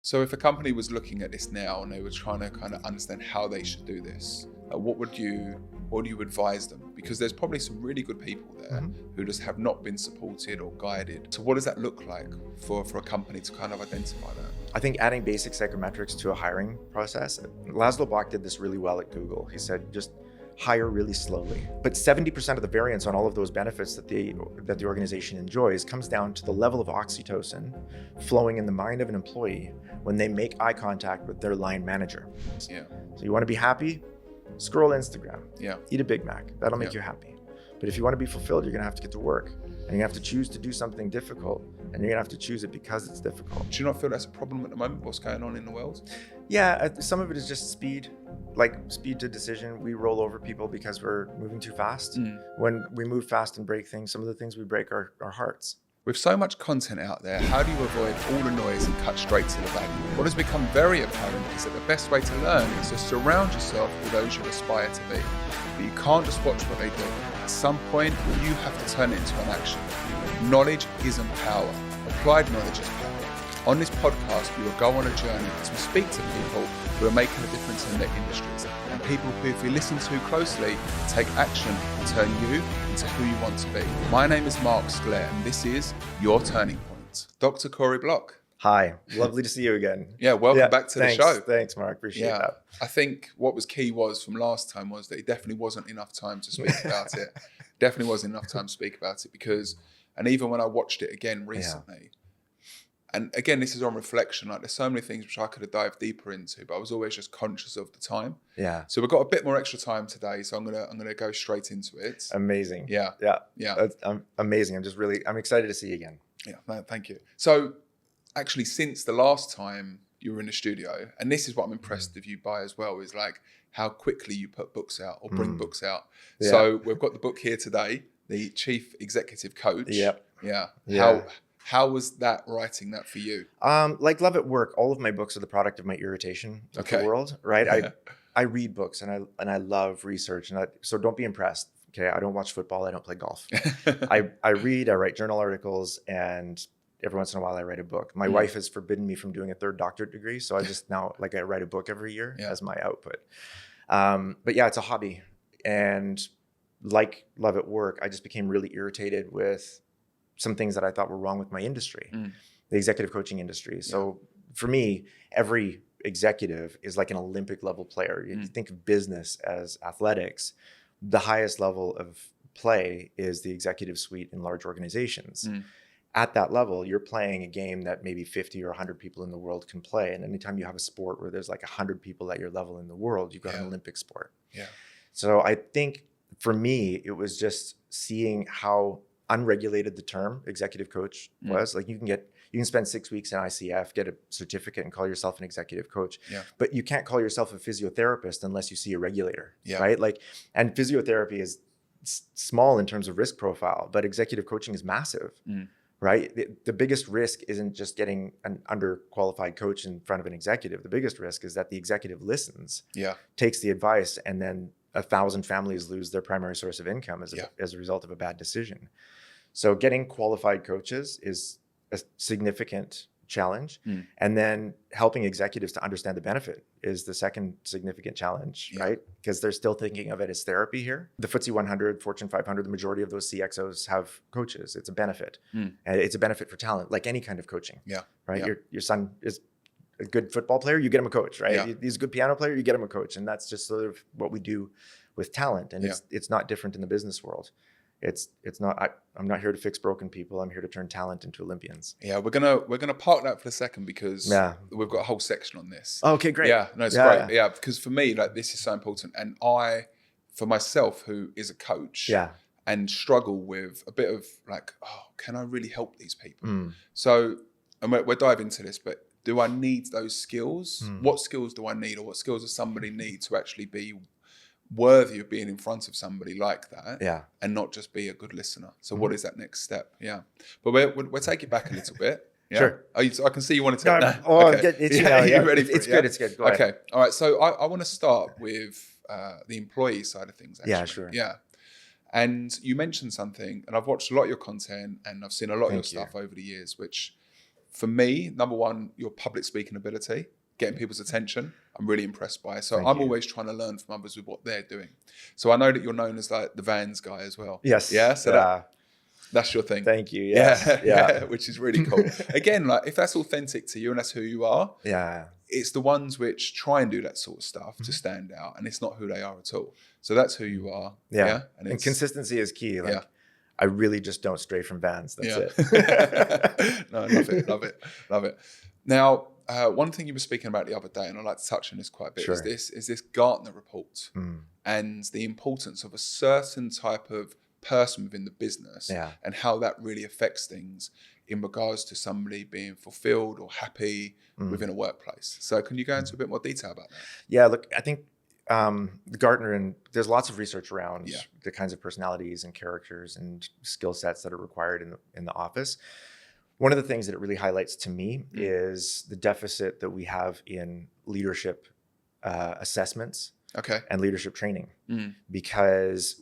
So if a company was looking at this now and they were trying to kind of understand how they should do this, what would you advise them? Because there's probably some really good people there who just have not been supported or guided. So what does that look like for a company to kind of identify that? I think adding basic psychometrics to a hiring process. Laszlo Bock did this really well at Google. He said, just hire really slowly. But 70% of the variance on all of those benefits that the organization enjoys comes down to the level of oxytocin flowing in the mind of an employee when they make eye contact with their line manager. Yeah. So you want to be happy? Scroll Instagram. Yeah. Eat a Big Mac. That'll make you happy. But if you want to be fulfilled, you're going to have to get to work. And you have to choose to do something difficult. And you're going to have to choose it because it's difficult. Do you not feel that's a problem at the moment? What's going on in the world? Yeah, some of it is just speed, like speed to decision. We roll over people because we're moving too fast. When we move fast and break things, some of the things we break are our hearts. With so much content out there, how do you avoid all the noise and cut straight to the value? What has become very apparent is that the best way to learn is to surround yourself with those you aspire to be. But you can't just watch what they do. At some point, you have to turn it into an action. Knowledge isn't power. Applied knowledge is power. On this podcast, we will go on a journey as we speak to people who are making a difference in their industries and people who, if you listen to closely, take action and turn you into who you want to be. My name is Mark Sclair and this is Your Turning Point. Dr. Corrie Block. Hi, lovely to see you again. Yeah, welcome back to the show. Thanks, Mark. Appreciate that. I think what was key was from last time was that it definitely wasn't enough time to speak about it. Definitely wasn't enough time to speak about it because, and even when I watched it again recently, and again, this is on reflection, like there's so many things which I could have dived deeper into, but I was always just conscious of the time. Yeah. So we've got a bit more extra time today, so I'm gonna go straight into it. Amazing. Yeah. That's amazing. I'm excited to see you again. Yeah, no, thank you. So actually, since the last time you were in the studio, and this is what I'm impressed with you by as well, is like how quickly you put books out or bring books out. Yeah. So we've got the book here today, The Chief Executive Coach. Yep. Yeah. How was that writing that for you? Like Love at Work, all of my books are the product of my irritation with the world, right? Yeah. I read books and I love research, and so don't be impressed. Okay, I don't watch football, I don't play golf. I read, I write journal articles, and every once in a while I write a book. My wife has forbidden me from doing a third doctorate degree, so I just now I write a book every year as my output. But yeah, it's a hobby, and like Love at Work, I just became really irritated with some things that I thought were wrong with my industry, the executive coaching industry. So for me, every executive is like an Olympic level player. You think of business as athletics. The highest level of play is the executive suite in large organizations. At that level, you're playing a game that maybe 50 or 100 people in the world can play. And anytime you have a sport where there's like 100 people at your level in the world, you've got an Olympic sport. Yeah. So I think for me, it was just seeing how unregulated the term executive coach was. Like you can spend 6 weeks in ICF, get a certificate and call yourself an executive coach. Yeah. But you can't call yourself a physiotherapist unless you see a regulator, right? Like, and physiotherapy is small in terms of risk profile, but executive coaching is massive, right? The biggest risk isn't just getting an underqualified coach in front of an executive. The biggest risk is that the executive listens, takes the advice, and then 1,000 families lose their primary source of income as a result of a bad decision. So getting qualified coaches is a significant challenge. And then helping executives to understand the benefit is the second significant challenge, right? Because they're still thinking of it as therapy here. The FTSE 100, Fortune 500, the majority of those CXOs have coaches. It's a benefit. And it's a benefit for talent, like any kind of coaching, right? Your son is a good football player, you get him a coach, right? He's a good piano player, you get him a coach. And that's just sort of what we do with talent. And it's not different in the business world. It's not. I'm not here to fix broken people. I'm here to turn talent into Olympians. Yeah, we're gonna park that for a second because we've got a whole section on this. Okay, great. Yeah, no, it's great. Yeah, because for me, like this is so important, and for myself, who is a coach, and struggle with a bit of like, oh, can I really help these people? So, and we're diving into this, but do I need those skills? What skills do I need, or what skills does somebody need to actually be worthy of being in front of somebody like that, and not just be a good listener? So what is that next step? But we'll take it back a little bit. Sure. I can see you want to take that. You're ready for it's it, good. It's good. Go ahead. Okay. All right. So I want to start with the employee side of things. Actually. Yeah, sure. Yeah. And you mentioned something, and I've watched a lot of your content, and I've seen a lot of your stuff over the years, which for me, number one, your public speaking ability, getting people's attention, I'm really impressed by. So I'm always trying to learn from others with what they're doing. So I know that you're known as like the Vans guy as well. Yes. Yeah. So that's your thing. Thank you. Yes. Yeah. Which is really cool. Again, like if that's authentic to you and that's who you are. Yeah. It's the ones which try and do that sort of stuff to stand out, and it's not who they are at all. So that's who you are. Yeah. And consistency is key. Like, I really just don't stray from Vans. That's it. No, love it. Now, one thing you were speaking about the other day, and I'd like to touch on this quite a bit, is this Gartner report and the importance of a certain type of person within the business and how that really affects things in regards to somebody being fulfilled or happy within a workplace. So can you go into a bit more detail about that? Yeah, look, I think Gartner, and there's lots of research around the kinds of personalities and characters and skill sets that are required in the office. One of the things that it really highlights to me is the deficit that we have in leadership assessments and leadership training, because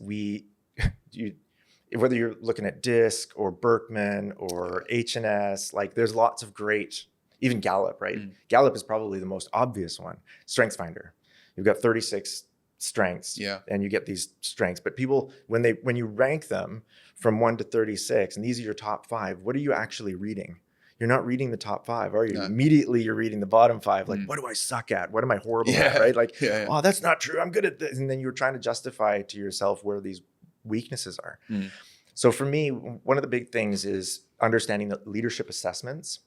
whether you're looking at DISC or Berkman or H&S, like there's lots of great, even Gallup, right? Gallup is probably the most obvious one. StrengthsFinder. You've got 36 strengths and you get these strengths, but people, when you rank them from 1 to 36, and these are your top 5, what are you actually reading? You're not reading the top 5, are you? No. Immediately you're reading the bottom 5. Like, what do I suck at? What am I horrible at, right? Like, oh, that's not true. I'm good at this. And then you're trying to justify to yourself where these weaknesses are. So for me, one of the big things is understanding that leadership assessments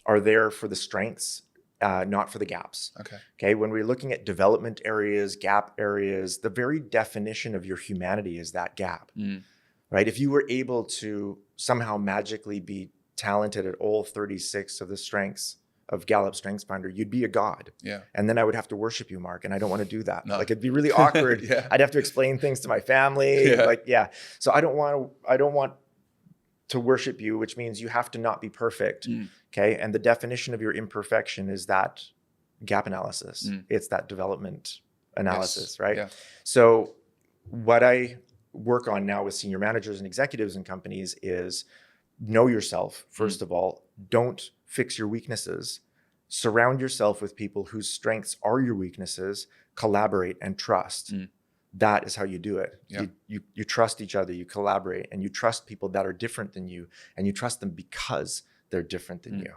are there for the strengths, not for the gaps. Okay. When we're looking at development areas, gap areas, the very definition of your humanity is that gap, right? If you were able to somehow magically be talented at all 36 of the strengths of Gallup StrengthsFinder, you'd be a god. And then I would have to worship you, Mark, and I don't want to do that. No. Like, it'd be really awkward. I'd have to explain things to my family. So I don't want to worship you, which means you have to not be perfect. Okay. And the definition of your imperfection is that gap analysis. It's that development analysis, right? So what I work on now with senior managers and executives in companies is know yourself, first of all. Don't fix your weaknesses. Surround yourself with people whose strengths are your weaknesses. Collaborate and trust. That is how you do it. You trust each other, you collaborate, and you trust people that are different than you, and you trust them because they're different than you.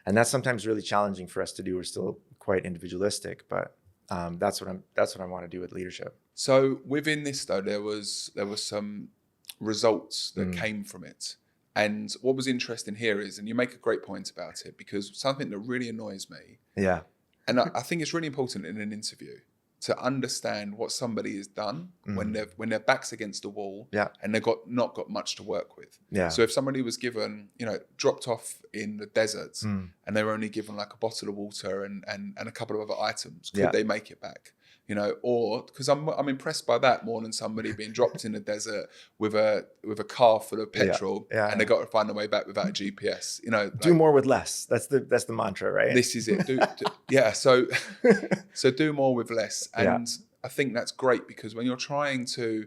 And that's sometimes really challenging for us to do. We're still quite individualistic, but that's what I want to do with leadership. So within this though, there was some results that came from it. And what was interesting here is, and you make a great point about it, because something that really annoys me. And I think it's really important in an interview to understand what somebody has done when their back's against the wall and they've not got much to work with. So if somebody was given, dropped off in the deserts and they were only given like a bottle of water and a couple of other items, could they make it back? Or because I'm impressed by that more than somebody being dropped in the desert with a car full of petrol and they got to find their way back without a GPS. Do more with less. That's the mantra, right? This is it. So do more with less, and I think that's great, because when you're trying to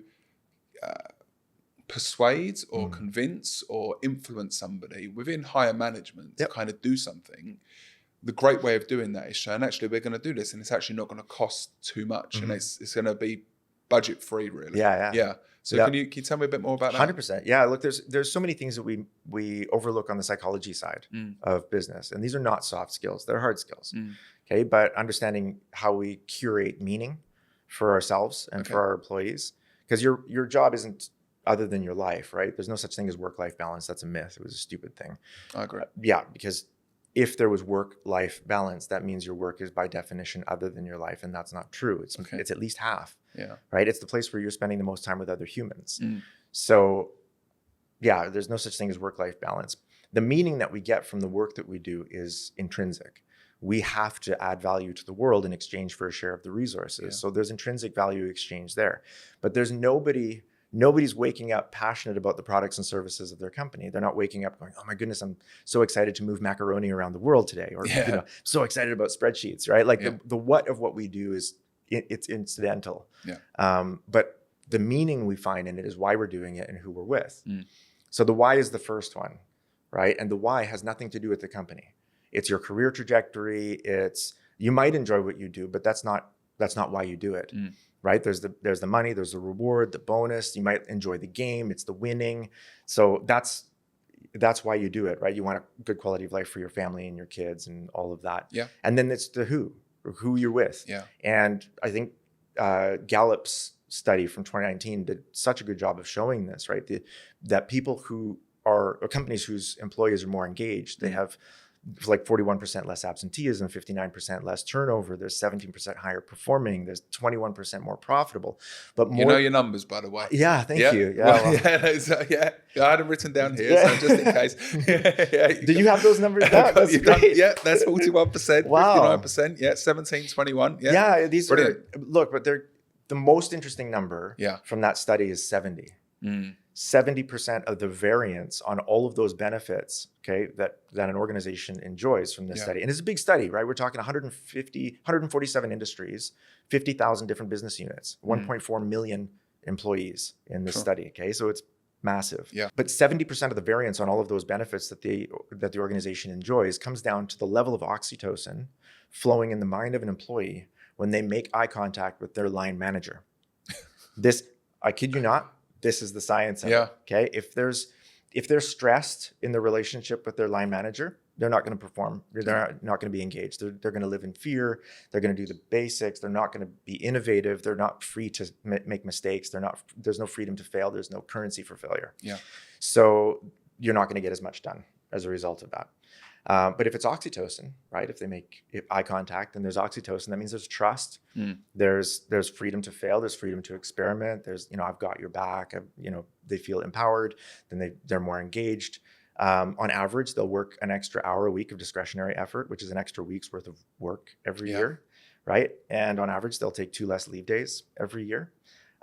persuade or convince or influence somebody within higher management to kind of do something, the great way of doing that is showing, actually, we're going to do this and it's actually not going to cost too much and it's going to be budget free, really. So can you tell me a bit more about that? 100%. Yeah, look, there's so many things that we overlook on the psychology side of business, and these are not soft skills, they're hard skills. Okay, but understanding how we curate meaning for ourselves and for our employees, because your job isn't other than your life, right? There's no such thing as work-life balance. That's a myth. It was a stupid thing. I agree. Because if there was work-life balance, that means your work is by definition other than your life, and that's not true. It's at least half, right? It's the place where you're spending the most time with other humans. So there's no such thing as work-life balance. The meaning that we get from the work that we do is intrinsic. We have to add value to the world in exchange for a share of the resources. So there's intrinsic value exchange there, but there's nobody's waking up passionate about the products and services of their company. They're not waking up going, oh my goodness, I'm so excited to move macaroni around the world today. Or, so excited about spreadsheets, right? Like the what of what we do it's incidental. But the meaning we find in it is why we're doing it and who we're with. So the why is the first one. right? And the why has nothing to do with the company. It's your career trajectory. You might enjoy what you do, but that's not why you do it, right? There's the money, there's the reward, the bonus. You might enjoy the game. It's the winning. So that's why you do it, right? You want a good quality of life for your family and your kids and all of that. Yeah. And then it's the who you're with. Yeah. And I think Gallup's study from 2019 did such a good job of showing this, right? That people who are, or companies whose employees are more engaged, they have like 41% less absenteeism, 59% less turnover. There's 17% higher performing. There's 21% more profitable. But more, you know your numbers, by the way. Yeah, thank you. Yeah, well, I had them written down here, so just in case. Do you have those numbers down? That's great. That's 41%, Wow. 59%. Yeah, 17, 21. Yeah, these brilliant. But they're the most interesting number from that study is 70. 70% of the variance on all of those benefits, okay, that an organization enjoys from this study. And it's a big study, right? We're talking 147 industries, 50,000 different business units, 1.4 million employees in this study, okay? So it's massive. Yeah. But 70% of the variance on all of those benefits that the organization enjoys comes down to the level of oxytocin flowing in the mind of an employee when they make eye contact with their line manager. This, I kid you not, this is the science of it, okay? If they're stressed in the relationship with their line manager, they're not going to perform. They're not going to be engaged. They're going to live in fear. They're going to do the basics. They're not going to be innovative. They're not free to make mistakes. There's no freedom to fail. There's no currency for failure. Yeah. So you're not going to get as much done as a result of that. But if it's oxytocin, right? If they make eye contact and there's oxytocin, that means there's trust. There's freedom to fail. There's freedom to experiment. There's, I've got your back. They feel empowered. Then they're more engaged. On average, they'll work an extra hour a week of discretionary effort, which is an extra week's worth of work every year, right? And on average, they'll take 2 less leave days every year.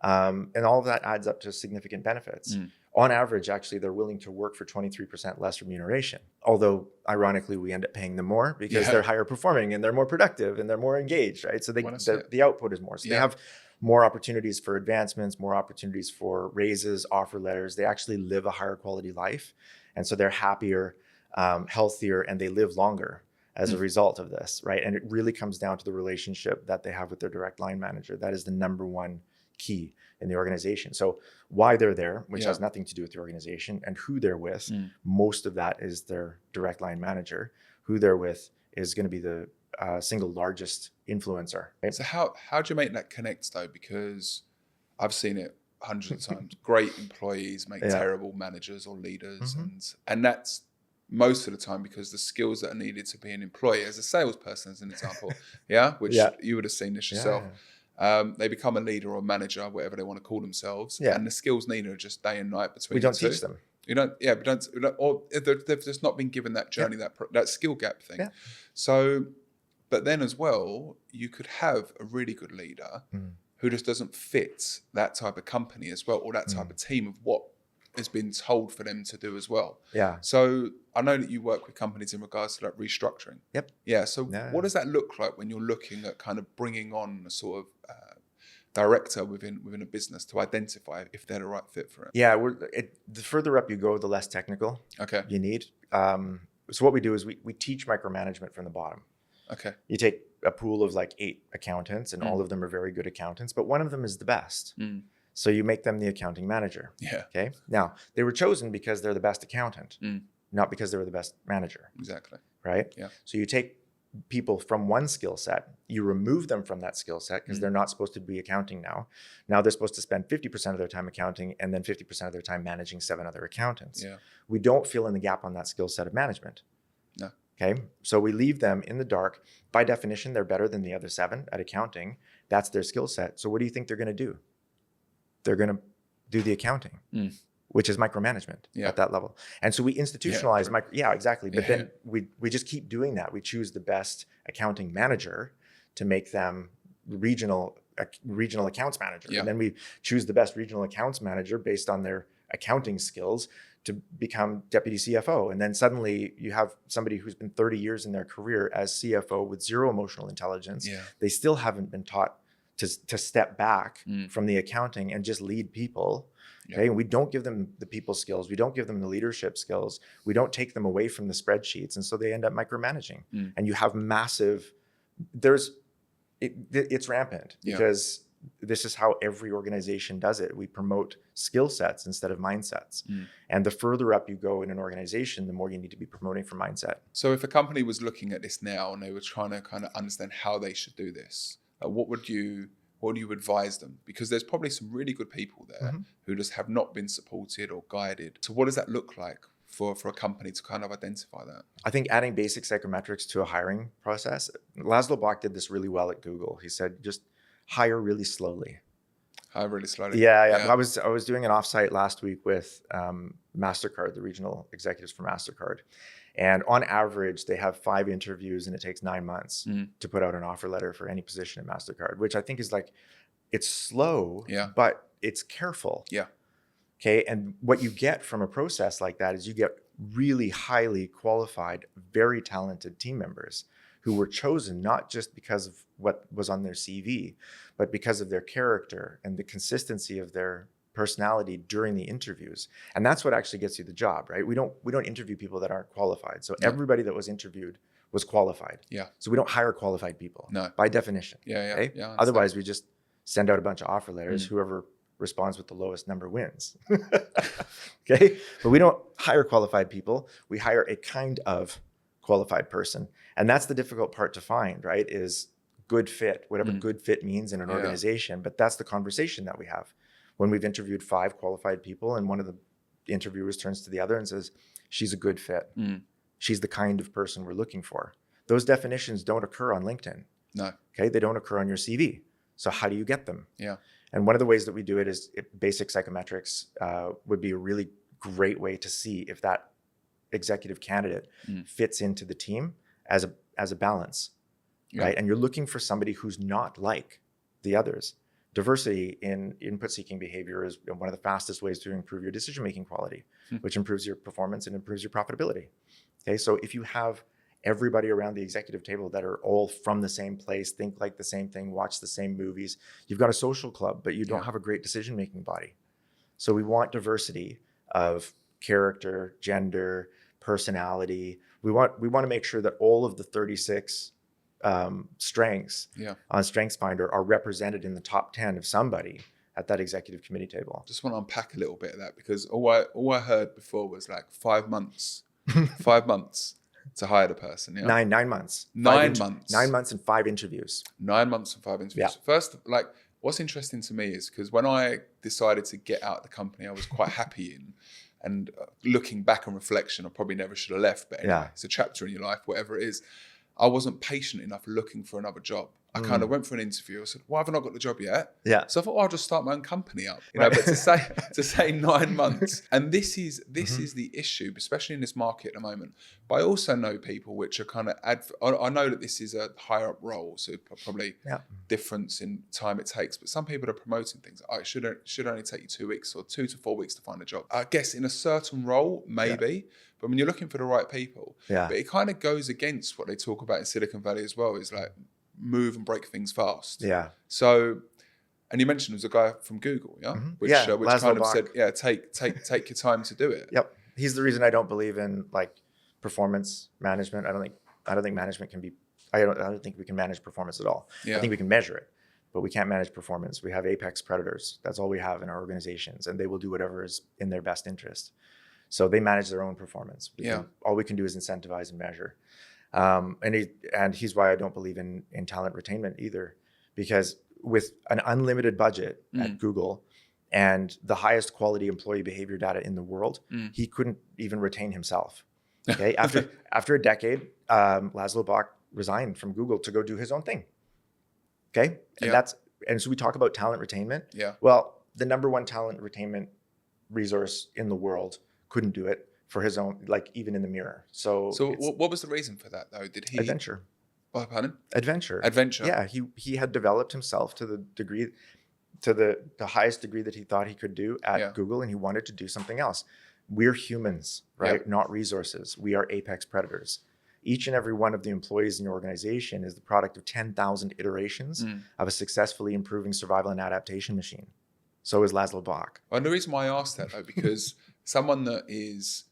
And all of that adds up to significant benefits. On average, actually, they're willing to work for 23% less remuneration. Although, ironically, we end up paying them more because they're higher performing and they're more productive and they're more engaged, right? So the output is more. So they have more opportunities for advancements, more opportunities for raises, offer letters. They actually live a higher quality life. And so they're happier, healthier, and they live longer as a result of this, right? And it really comes down to the relationship that they have with their direct line manager. That is the number one key in the organization. So why they're there, which has nothing to do with the organization, and who they're with, most of that is their direct line manager. Who they're with is going to be the single largest influencer. Right? So how do you make that connect though? Because I've seen it hundreds of times. Great employees make terrible managers or leaders, and that's most of the time because the skills that are needed to be an employee, as a salesperson, as an example, which you would have seen this yourself. They become a leader or a manager, whatever they want to call themselves, and the skills needed are just day and night between. We don't teach them. We don't, or they've just not been given that journey, that skill gap thing. So, but then as well, you could have a really good leader who just doesn't fit that type of company as well, or that type of team of what has been told for them to do as well. So I know that you work with companies in regards to that restructuring. So what does that look like when you're looking at kind of bringing on a sort of director within a business to identify if they're the right fit for it? The further up you go, the less technical you need. So what we do is we teach micromanagement from the bottom. You take a pool of like 8 accountants, and all of them are very good accountants, but one of them is the best. So you make them the accounting manager. Okay. Now, they were chosen because they're the best accountant, not because they were the best manager. Exactly. Right? So you take people from one skill set, you remove them from that skill set because they're not supposed to be accounting now. Now they're supposed to spend 50% of their time accounting and then 50% of their time managing 7 other accountants. We don't fill in the gap on that skill set of management. No. Okay. So we leave them in the dark. By definition, they're better than the other 7 at accounting. That's their skill set. So what do you think they're going to do? They're going to do the accounting, which is micromanagement at that level. And so we institutionalize exactly. But then we just keep doing that. We choose the best accounting manager to make them regional accounts manager. And then we choose the best regional accounts manager based on their accounting skills to become deputy CFO. And then suddenly you have somebody who's been 30 years in their career as CFO with 0 emotional intelligence. They still haven't been taught to step back from the accounting and just lead people Okay. And we don't give them the people skills. We don't give them the leadership skills. We don't take them away from the spreadsheets. And so they end up micromanaging. And you have massive, it's rampant because this is how every organization does it. We promote skill sets instead of mindsets. And the further up you go in an organization, the more you need to be promoting for mindset. So if a company was looking at this now and they were trying to kind of understand how they should do this, what would you advise them? Because there's probably some really good people there who just have not been supported or guided. So what does that look like for a company to kind of identify that? I think adding basic psychometrics to a hiring process. Laszlo Bock did this really well at Google. He said, just hire really slowly. Hire really slowly. Yeah. I was doing an offsite last week with MasterCard, the regional executives for MasterCard. And on average, they have 5 interviews and it takes 9 months to put out an offer letter for any position at MasterCard, which I think is like, it's slow, but it's careful. Yeah. Okay. And what you get from a process like that is you get really highly qualified, very talented team members who were chosen not just because of what was on their CV, but because of their character and the consistency of their personality during the interviews. And that's what actually gets you the job, right? We don't interview people that aren't qualified. So everybody that was interviewed was qualified. Yeah. So we don't hire qualified people. No. By definition. Okay? Otherwise, we just send out a bunch of offer letters. Whoever responds with the lowest number wins. Okay? But we don't hire qualified people. We hire a kind of qualified person. And that's the difficult part to find, right? Is good fit, whatever good fit means in an organization. But that's the conversation that we have. When we've interviewed 5 qualified people and one of the interviewers turns to the other and says, she's a good fit. She's the kind of person we're looking for. Those definitions don't occur on LinkedIn. No. Okay. They don't occur on your CV. So how do you get them? Yeah. And one of the ways that we do it is basic psychometrics would be a really great way to see if that executive candidate fits into the team as a balance, right? And you're looking for somebody who's not like the others. Diversity in input-seeking behavior is one of the fastest ways to improve your decision-making quality, which improves your performance and improves your profitability. Okay, so if you have everybody around the executive table that are all from the same place, think like the same thing, watch the same movies, you've got a social club, but you don't have a great decision-making body. So we want diversity of character, gender, personality. We want to make sure that all of the 36 strengths on StrengthsFinder are represented in the top 10 of somebody at that executive committee table. Just want to unpack a little bit of that because all I heard before was like 5 months, 5 months to hire the person. Yeah. 9 months. 9 months. 9 months and 5 interviews. 9 months and 5 interviews. Yeah. First, like what's interesting to me is because when I decided to get out of the company, I was quite happy in. And looking back on reflection, I probably never should have left. But anyway, it's a chapter in your life, whatever it is. I wasn't patient enough looking for another job. I kind of went for an interview. I said, "Why have I not got the job yet?" Yeah. So I thought, I'll just start my own company up. You know, but to say 9 months, and this is the issue, especially in this market at the moment. But I also know people which are kind of I know that this is a higher up role, so probably difference in time it takes. But some people are promoting things. Oh, it should only take you 2 weeks or 2 to 4 weeks to find a job. I guess in a certain role, maybe. But when you're looking for the right people, but it kind of goes against what they talk about in Silicon Valley as well. Is like move and break things fast. Yeah. So, and you mentioned there's a guy from Google, which kind of said, take your time to do it. Yep. He's the reason I don't believe in like performance management. I don't think management can be. I don't think we can manage performance at all. Yeah. I think we can measure it, but we can't manage performance. We have apex predators. That's all we have in our organizations, and they will do whatever is in their best interest. So they manage their own performance. All we can do is incentivize and measure. And he's why I don't believe in talent retainment either, because with an unlimited budget at Google and the highest quality employee behavior data in the world, he couldn't even retain himself. Okay, after a decade, Laszlo Bock resigned from Google to go do his own thing. Okay, and so we talk about talent retainment. Yeah. Well, the number one talent retainment resource in the world couldn't do it for his own, like even in the mirror. So what was the reason for that though? Did he adventure? Oh, pardon? Adventure. Yeah, he had developed himself to the degree, to the highest degree that he thought he could do at Google, and he wanted to do something else. We're humans, right? Not resources. We are apex predators. Each and every one of the employees in your organization is the product of 10,000 iterations of a successfully improving survival and adaptation machine. So is Laszlo Bock. And the reason why I asked that, though, because someone that is,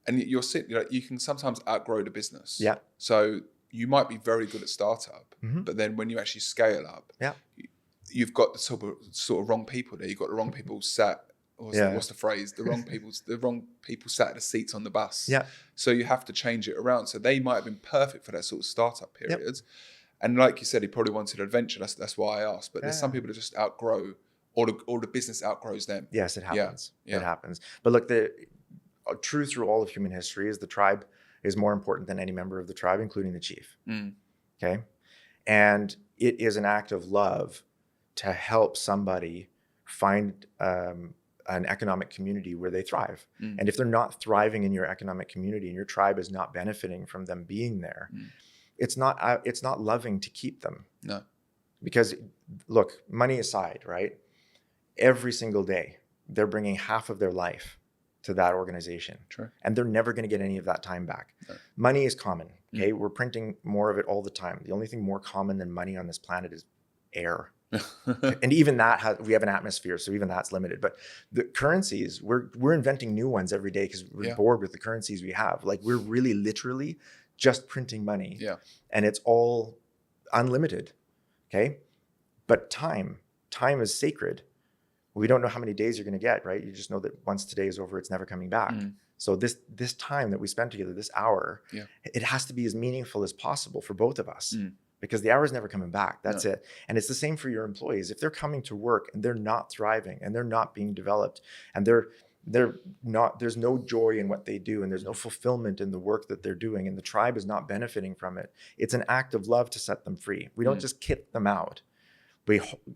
and you're sitting, like, you can sometimes outgrow the business. Yeah. So you might be very good at startup, but then when you actually scale up, Yeah. you've got the sort of wrong people there. You've got the wrong people sat. What's the phrase? The wrong people sat at the seats on the bus. Yeah. So you have to change it around. So they might have been perfect for that sort of startup period. And like you said, he probably wanted adventure. That's why I asked. But there's some people that just outgrow, or the business outgrows them. Yes, it happens. Yeah. It happens. But look, the truth through all of human history is the tribe is more important than any member of the tribe, including the chief. Okay. And it is an act of love to help somebody find an economic community where they thrive. And if they're not thriving in your economic community and your tribe is not benefiting from them being there, it's not loving to keep them. No. Because look, money aside, right? Every single day, they're bringing half of their life to that organization. True. And they're never going to get any of that time back. No. Money is common. Okay. We're printing more of it all the time. The only thing more common than money on this planet is air. And even that we have an atmosphere, so even that's limited. But the currencies, we're inventing new ones every day because we're bored with the currencies we have. Like, we're really literally just printing money. Yeah. And it's all unlimited. Okay. But time is sacred. We don't know how many days you're going to get, right? You just know that once today is over, it's never coming back. So this time that we spend together, this hour, it has to be as meaningful as possible for both of us, because the hour is never coming back. That's it. And it's the same for your employees. If they're coming to work and they're not thriving and they're not being developed and there's no joy in what they do and there's no fulfillment in the work that they're doing and the tribe is not benefiting from it, it's an act of love to set them free. We don't just kick them out.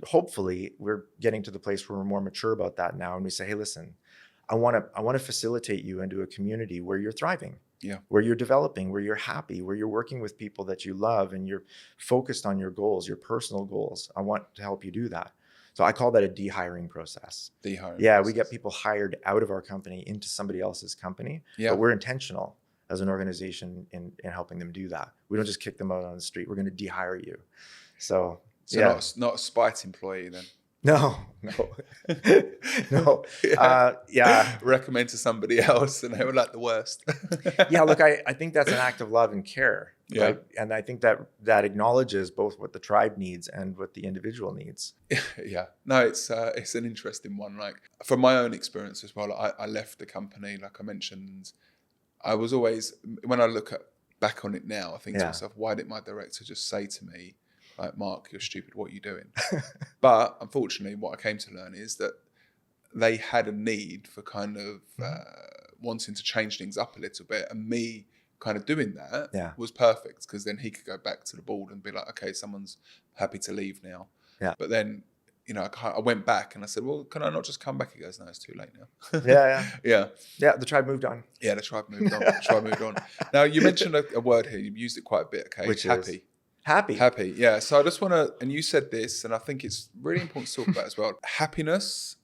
Hopefully we're getting to the place where we're more mature about that now, and we say, hey, listen, I want to facilitate you into a community where you're thriving, where you're developing, where you're happy, where you're working with people that you love, and you're focused on your goals, your personal goals. I want to help you do that. So I call that a de-hiring process. We get people hired out of our company into somebody else's company, but we're intentional as an organization in helping them do that. We don't just kick them out on the street. We're going to de-hire you. So not a spite employee then. No. Recommend to somebody else, and they were like the worst. Look, I think that's an act of love and care, right? And I think that acknowledges both what the tribe needs and what the individual needs. No, it's an interesting one. Like, from my own experience as well, I left the company, like I mentioned. I was always, when I look back on it now, I think to myself, why didn't my director just say to me, like, Mark, you're stupid, what are you doing? But unfortunately, what I came to learn is that they had a need for kind of wanting to change things up a little bit. And me kind of doing that was perfect, because then he could go back to the board and be like, okay, someone's happy to leave now. Yeah. But then, I went back and I said, well, can I not just come back? He goes, no, it's too late now. Yeah, the tribe moved on. Yeah, the tribe moved on. Now, you mentioned a word here. You've used it quite a bit, okay? Which happy. Is? Happy. Yeah. So I just want to, and you said this, and I think it's really important to talk about as well. Happiness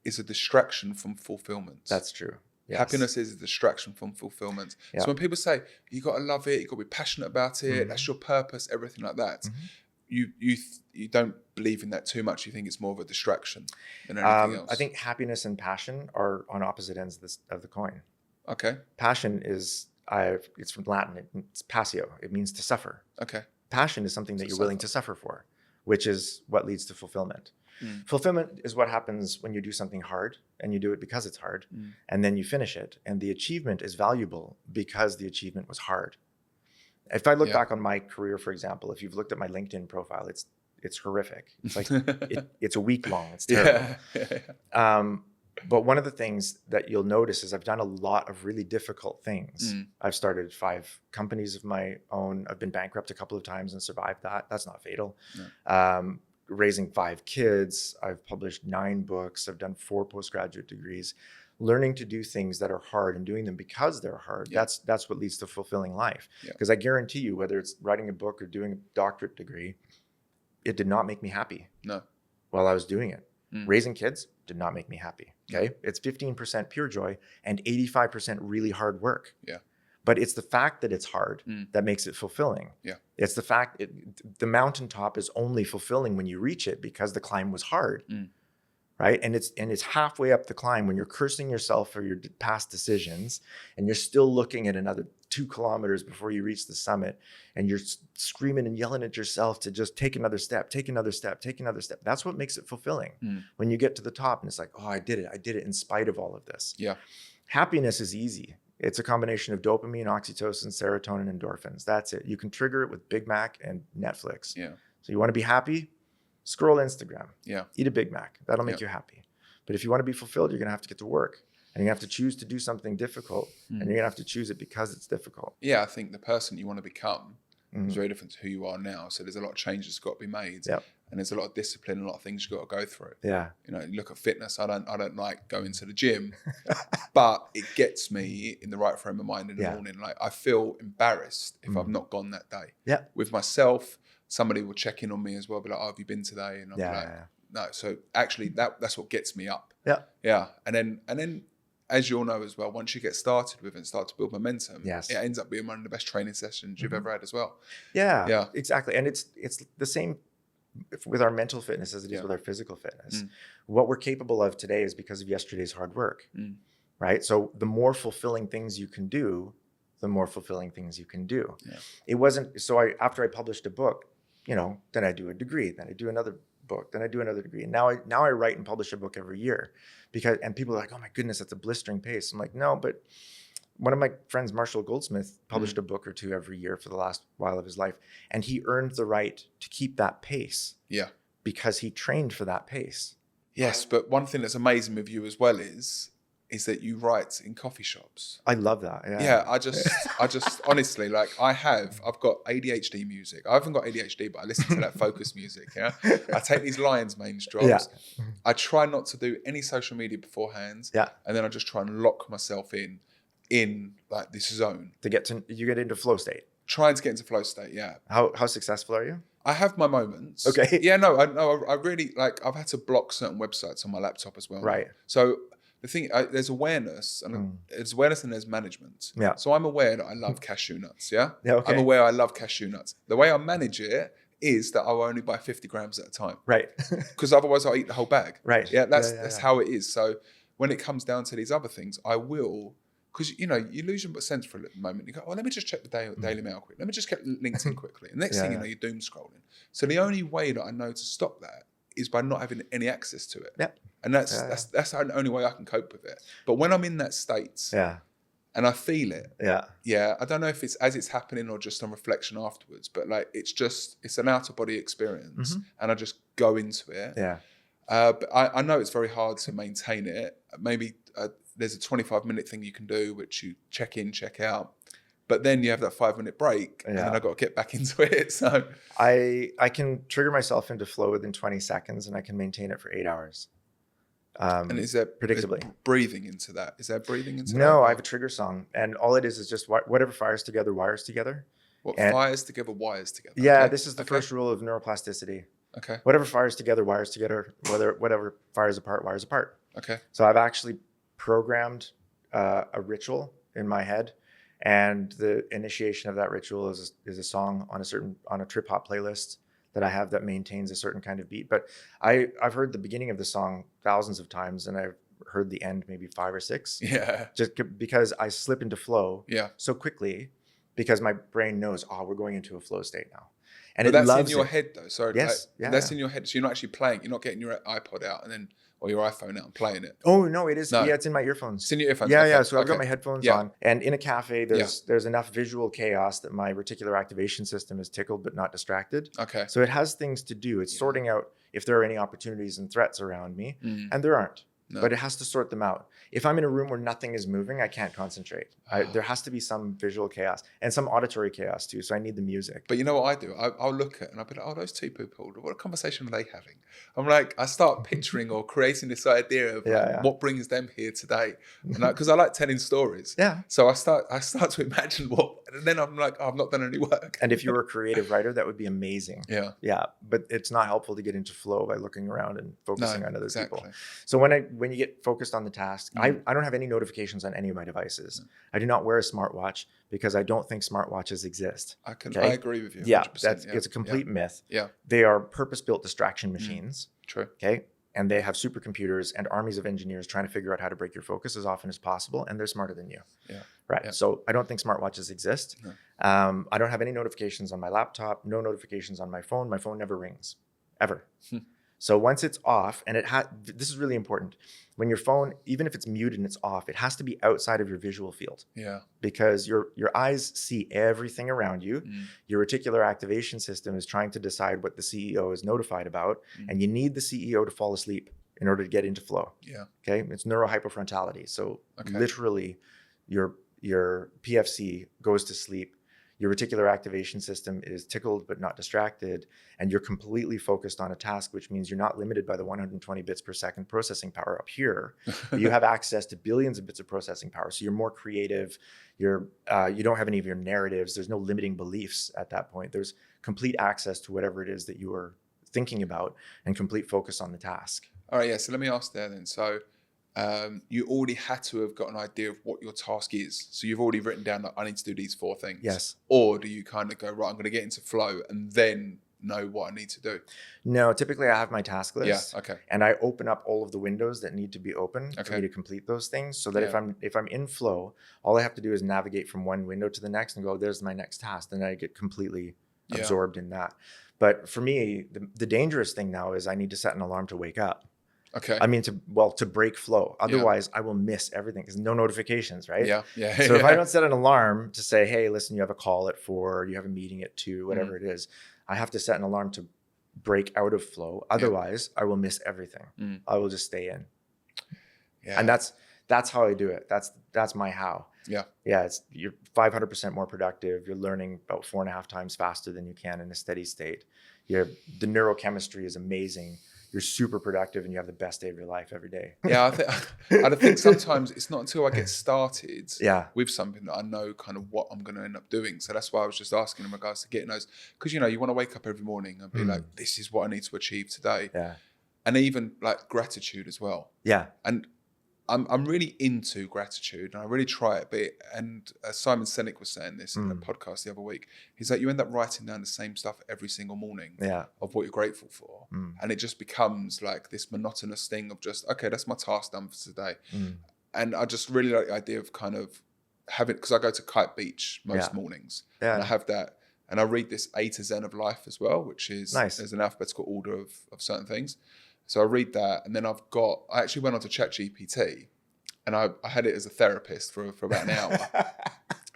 is a distraction from fulfillment. That's true. Yes. Happiness is a distraction from fulfillment. So when people say, you got to love it, you got to be passionate about it, that's your purpose, everything like that, you don't believe in that too much. You think it's more of a distraction than anything else. I think happiness and passion are on opposite ends of the coin. Okay. Passion is, it's from Latin, it's passio. It means to suffer. Okay. Passion is something that you're willing to suffer for, which is what leads to fulfillment. Fulfillment is what happens when you do something hard and you do it because it's hard, and then you finish it. And the achievement is valuable because the achievement was hard. If I look back on my career, for example, if you've looked at my LinkedIn profile, it's horrific. It's like it's a week long. It's terrible. But one of the things that you'll notice is I've done a lot of really difficult things. I've started 5 companies of my own. I've been bankrupt a couple of times and survived that. That's not fatal. No. Raising 5 kids. I've published 9 books. I've done 4 postgraduate degrees. Learning to do things that are hard and doing them because they're hard. That's what leads to a fulfilling life. Because I guarantee you, whether it's writing a book or doing a doctorate degree, it did not make me happy. No. While I was doing it. Raising kids did not make me happy. Okay. It's 15% pure joy and 85% really hard work. Yeah. But it's the fact that it's hard that makes it fulfilling. Yeah. It's the fact the mountaintop is only fulfilling when you reach it because the climb was hard. right? And it's halfway up the climb when you're cursing yourself for your past decisions, and you're still looking at another 2 kilometers before you reach the summit, and you're screaming and yelling at yourself to just take another step, take another step, take another step. That's what makes it fulfilling. When you get to the top and it's like, oh, I did it in spite of all of this. Yeah. Happiness is easy. It's a combination of dopamine, oxytocin, serotonin, endorphins. That's it. You can trigger it with Big Mac and Netflix. Yeah. So you want to be happy? Scroll Instagram. Yeah. Eat a Big Mac. That'll make you happy. But if you want to be fulfilled, you're going to have to get to work. And you have to choose to do something difficult. And you're going to have to choose it because it's difficult. Yeah, I think the person you want to become is very different to who you are now. So there's a lot of changes that's got to be made. Yep. And there's a lot of discipline, a lot of things you've got to go through. Yeah. You know, you look at fitness. I don't like going to the gym, but it gets me in the right frame of mind in the morning. Like I feel embarrassed if I've not gone that day. Yeah. With myself, somebody will check in on me as well, be like, "Oh, have you been today?" And I'm like, "No." So actually, that's what gets me up. Yeah. Yeah. And then, as you all know as well, once you get started with it and start to build momentum, yes, it ends up being one of the best training sessions you've ever had as well. Yeah. Yeah. Exactly. And it's the same with our mental fitness as it is with our physical fitness. What we're capable of today is because of yesterday's hard work, right? So the more fulfilling things you can do, the more fulfilling things you can do. Yeah. It wasn't, so after I published a book, then I do a degree, then I do another book, then I do another degree. And now I write and publish a book every year and people are like, oh my goodness, that's a blistering pace. I'm like, no, but one of my friends, Marshall Goldsmith, published a book or two every year for the last while of his life. And he earned the right to keep that pace. Yeah. Because he trained for that pace. Yes, but one thing that's amazing with you as well is that you write in coffee shops. I love that. Yeah. Yeah, I just honestly, like I've got ADHD music. I haven't got ADHD, but I listen to that focus music. Yeah. I take these Lions mains drops. Yeah. I try not to do any social media beforehand. Yeah. And then I just try and lock myself in like this zone. You get into flow state. Trying to get into flow state, yeah. How successful are you? I have my moments. Okay. Yeah, no, I really, like, I've had to block certain websites on my laptop as well. Right. So the thing, there's awareness, and there's management. Yeah. So I'm aware that I love cashew nuts, yeah? Yeah, okay. I'm aware I love cashew nuts. The way I manage it is that I'll only buy 50 grams at a time. Right. Because otherwise I'll eat the whole bag. Right. Yeah, that's how it is. So when it comes down to these other things, I will... Because, you lose your sense for a moment. You go, let me just check the Daily Mail quick. Let me just check LinkedIn quickly. And next thing you know, you're doom scrolling. So the only way that I know to stop that is by not having any access to it. Yep. And that's the only way I can cope with it. But when I'm in that state and I feel it, I don't know if it's as it's happening or just on reflection afterwards, but like it's an out of body experience and I just go into it. Yeah. But I know it's very hard to maintain it. Maybe there's a 25-minute thing you can do, which you check in, check out. But then you have that 5-minute break, and then I've got to get back into it. So I can trigger myself into flow within 20 seconds, and I can maintain it for 8 hours. And is there predictably breathing into that? Is there breathing into that? No, I have a trigger song, and all it is just whatever fires together, wires together. Fires together, wires together? Yeah, okay. This is the first rule of neuroplasticity. Okay. Whatever fires together, wires together. Whatever fires apart, wires apart. Okay. So I've actually programmed a ritual in my head, and the initiation of that ritual is a song on a trip hop playlist that I have that maintains a certain kind of beat. But I've heard the beginning of the song thousands of times, and I've heard the end maybe 5 or 6. Yeah. Just because I slip into flow so quickly, because my brain knows, we're going into a flow state now. And that's in your head though. Sorry. Yes. That's in your head. So you're not actually playing. You're not getting your iPod out or your iPhone out and playing it. Oh no, it is. No. Yeah, it's in my earphones. It's in your earphones. Yeah, okay. Yeah. So I've got my headphones on, and in a cafe, there's enough visual chaos that my reticular activation system is tickled but not distracted. Okay. So it has things to do. It's sorting out if there are any opportunities and threats around me, and there aren't. No. But it has to sort them out. If I'm in a room where nothing is moving, I can't concentrate. There has to be some visual chaos and some auditory chaos too. So I need the music. But you know what I do? I'll look at and I'll be like, those two people, what conversation are they having? I'm like, I start picturing or creating this idea of what brings them here today. Because I like telling stories. Yeah. So I start to imagine and then I'm like, I've not done any work. And if you were a creative writer, that would be amazing. Yeah. Yeah. But it's not helpful to get into flow by looking around and focusing on other people. So when you get focused on the task, I don't have any notifications on any of my devices. I do not wear a smartwatch because I don't think smartwatches exist. I agree with you. 100%, yeah, it's a complete myth. Yeah. They are purpose-built distraction machines. True. Okay. and they have supercomputers and armies of engineers trying to figure out how to break your focus as often as possible, and they're smarter than you. Yeah. Right. Yeah. So I don't think smartwatches exist. No. I don't have any notifications on my laptop, no notifications on my phone. My phone never rings, ever. So once it's off, and this is really important. When your phone, even if it's muted and it's off, it has to be outside of your visual field. Yeah. Because your eyes see everything around you. Your reticular activation system is trying to decide what the CEO is notified about, and you need the CEO to fall asleep in order to get into flow. Yeah. Okay. It's neurohypofrontality. So literally your PFC goes to sleep. Your reticular activation system is tickled but not distracted, and you're completely focused on a task, which means you're not limited by the 120 bits per second processing power up here. But you have access to billions of bits of processing power. So you're more creative. You don't have any of your narratives. There's no limiting beliefs at that point. There's complete access to whatever it is that you are thinking about and complete focus on the task. All right, yeah. So let me ask there then. So you already had to have got an idea of what your task is. So you've already written down, like, I need to do these 4 things. Yes. Or do you kind of go, right, I'm going to get into flow and then know what I need to do? No, typically I have my task list. Yeah, okay. And I open up all of the windows that need to be open for me to complete those things, so that if I'm in flow, all I have to do is navigate from one window to the next and go, there's my next task. Then I get completely absorbed in that. But for me, the dangerous thing now is I need to set an alarm to wake up. Okay. I mean, to break flow. Otherwise, I will miss everything because no notifications, right? Yeah. Yeah. So if I don't set an alarm to say, hey, listen, you have a call at 4, you have a meeting at 2, whatever it is, I have to set an alarm to break out of flow. Otherwise, I will miss everything. I will just stay in. Yeah. And that's how I do it. That's my how. Yeah. Yeah. You're 500% more productive. You're learning about 4.5 times faster than you can in a steady state. The neurochemistry is amazing. You're super productive and you have the best day of your life every day. Yeah, I think sometimes it's not until I get started with something that I know kind of what I'm going to end up doing. So that's why I was just asking in regards to getting those, because you want to wake up every morning and be like, this is what I need to achieve today. Yeah. And even like gratitude as well. Yeah. And I'm really into gratitude and I really try it. And Simon Sinek was saying this in a podcast the other week. He's like, you end up writing down the same stuff every single morning of what you're grateful for. And it just becomes like this monotonous thing of just, okay, that's my task done for today. And I just really like the idea of kind of having, because I go to Kite Beach most mornings and I have that. And I read this A to Zen of life as well, which is there's an alphabetical order of certain things. So I read that, and then I actually went on to ChatGPT, and I had it as a therapist for about an hour.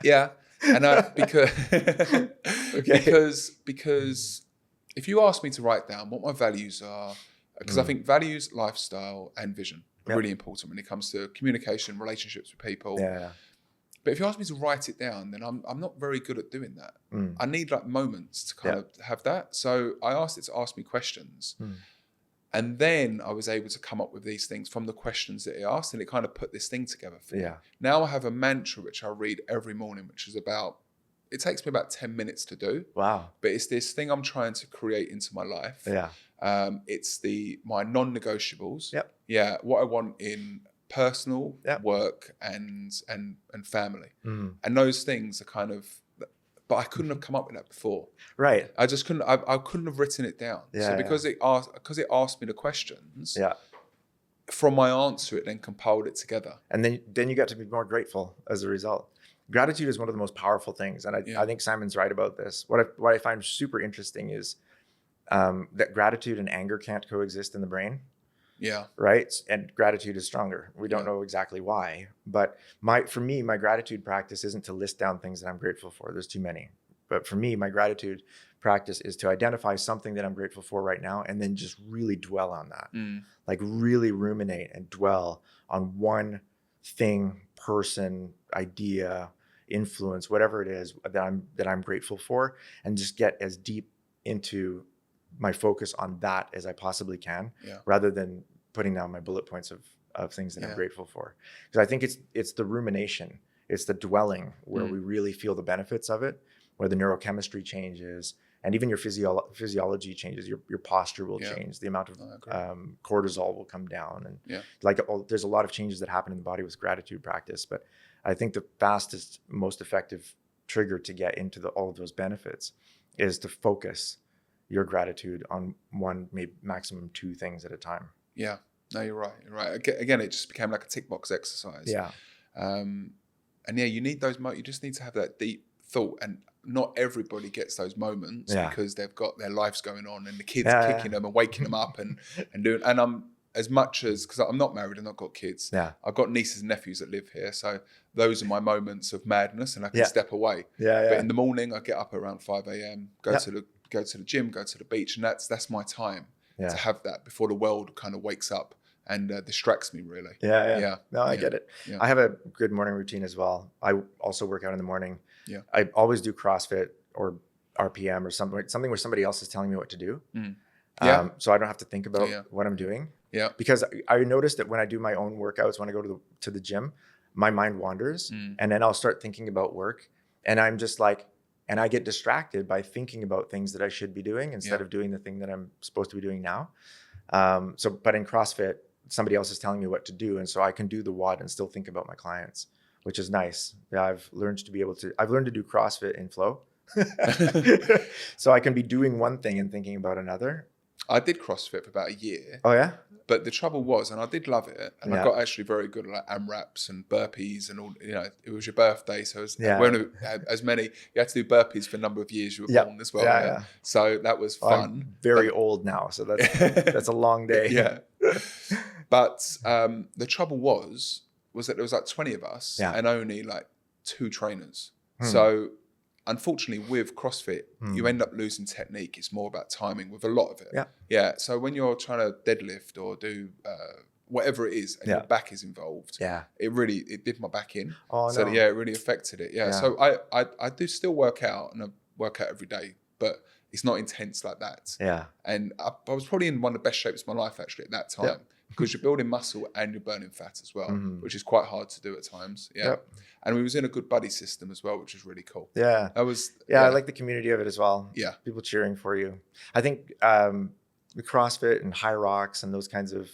Yeah, and because if you ask me to write down what my values are, because I think values, lifestyle, and vision are really important when it comes to communication, relationships with people. Yeah. But if you ask me to write it down, then I'm not very good at doing that. I need like moments to kind of have that. So I asked it to ask me questions. And then I was able to come up with these things from the questions that he asked, and it kind of put this thing together for me. Now I have a mantra which I read every morning, which is it takes me about 10 minutes to do. Wow. But it's this thing I'm trying to create into my life. Yeah. It's my non-negotiables. Yep. Yeah. What I want in personal, work, and family. And those things are kind of, but I couldn't have come up with that before. Right. I just couldn't. I couldn't have written it down. So because it asked me the questions. Yeah. From my answer, it then compiled it together. And then you got to be more grateful as a result. Gratitude is one of the most powerful things, and I think Simon's right about this. What I find super interesting is that gratitude and anger can't coexist in the brain. Yeah. Right. And gratitude is stronger. We don't know exactly why, but for me, my gratitude practice isn't to list down things that I'm grateful for. There's too many. But for me, my gratitude practice is to identify something that I'm grateful for right now and then just really dwell on that. Like really ruminate and dwell on one thing, person, idea, influence, whatever it is that I'm grateful for, and just get as deep into my focus on that as I possibly can, rather than putting down my bullet points of things that I'm grateful for. Because I think it's the rumination, it's the dwelling where we really feel the benefits of it, where the neurochemistry changes, and even your physiology changes. Your posture will change. The amount of cortisol will come down, and there's a lot of changes that happen in the body with gratitude practice. But I think the fastest, most effective trigger to get into all of those benefits is to focus your gratitude on one, maybe maximum 2 things at a time. Yeah. No, you're right. You're right. Again, it just became like a tick box exercise. Yeah. And yeah, you need those you just need to have that deep thought, and not everybody gets those moments Yeah. because they've got their lives going on and the kids Yeah, kicking them and waking them up and doing, and I'm, as much as, because I'm not married and not got kids, Yeah. I've got nieces and nephews that live here, so those are my moments of madness and I can Yeah. step away. Yeah. But in the morning I get up around 5 a.m, go Yeah. to the gym, go to the beach, and that's my time Yeah. to have that before the world kind of wakes up and distracts me, really. Yeah. No, I get it. Yeah. I have a good morning routine as well. I also work out in the morning. Yeah. I always do CrossFit or RPM or something where somebody else is telling me what to do. Yeah. So I don't have to think about Yeah. what I'm doing. Yeah. Because I noticed that when I do my own workouts, when I go to the gym, my mind wanders and then I'll start thinking about work, and I'm just like, and I get distracted by thinking about things that I should be doing instead of doing the thing that I'm supposed to be doing now. But in CrossFit, somebody else is telling me what to do. And so I can do the WOD and still think about my clients, which is nice. Yeah, I've learned to do CrossFit in flow. So I can be doing one thing and thinking about another. I did CrossFit for about a year. Oh yeah? But the trouble was, and I did love it, and I Yeah. got actually very good at like AMRAPs and burpees and all, it was your birthday. So Yeah. we only had as many, you had to do burpees for a number of years you were Yep. born as well. Yeah. So that was fun. I'm very old now, so that's a long day. Yeah. But the trouble was that there was like 20 of us and only like 2 trainers. So unfortunately with CrossFit, you end up losing technique. It's more about timing with a lot of it. Yeah. Yeah. So when you're trying to deadlift or do whatever it is and your back is involved, it did my back in. Oh, so no. yeah, it really affected it. Yeah. So I do still work out, and I work out every day, but it's not intense like that. Yeah. And I was probably in one of the best shapes of my life actually at that time. Yeah. Because you're building muscle and you're burning fat as well, which is quite hard to do at times. Yeah. Yep. And we was in a good buddy system as well, which is really cool. Yeah. That was, I like the community of it as well. Yeah. People cheering for you. I think the CrossFit and High Rocks and those kinds of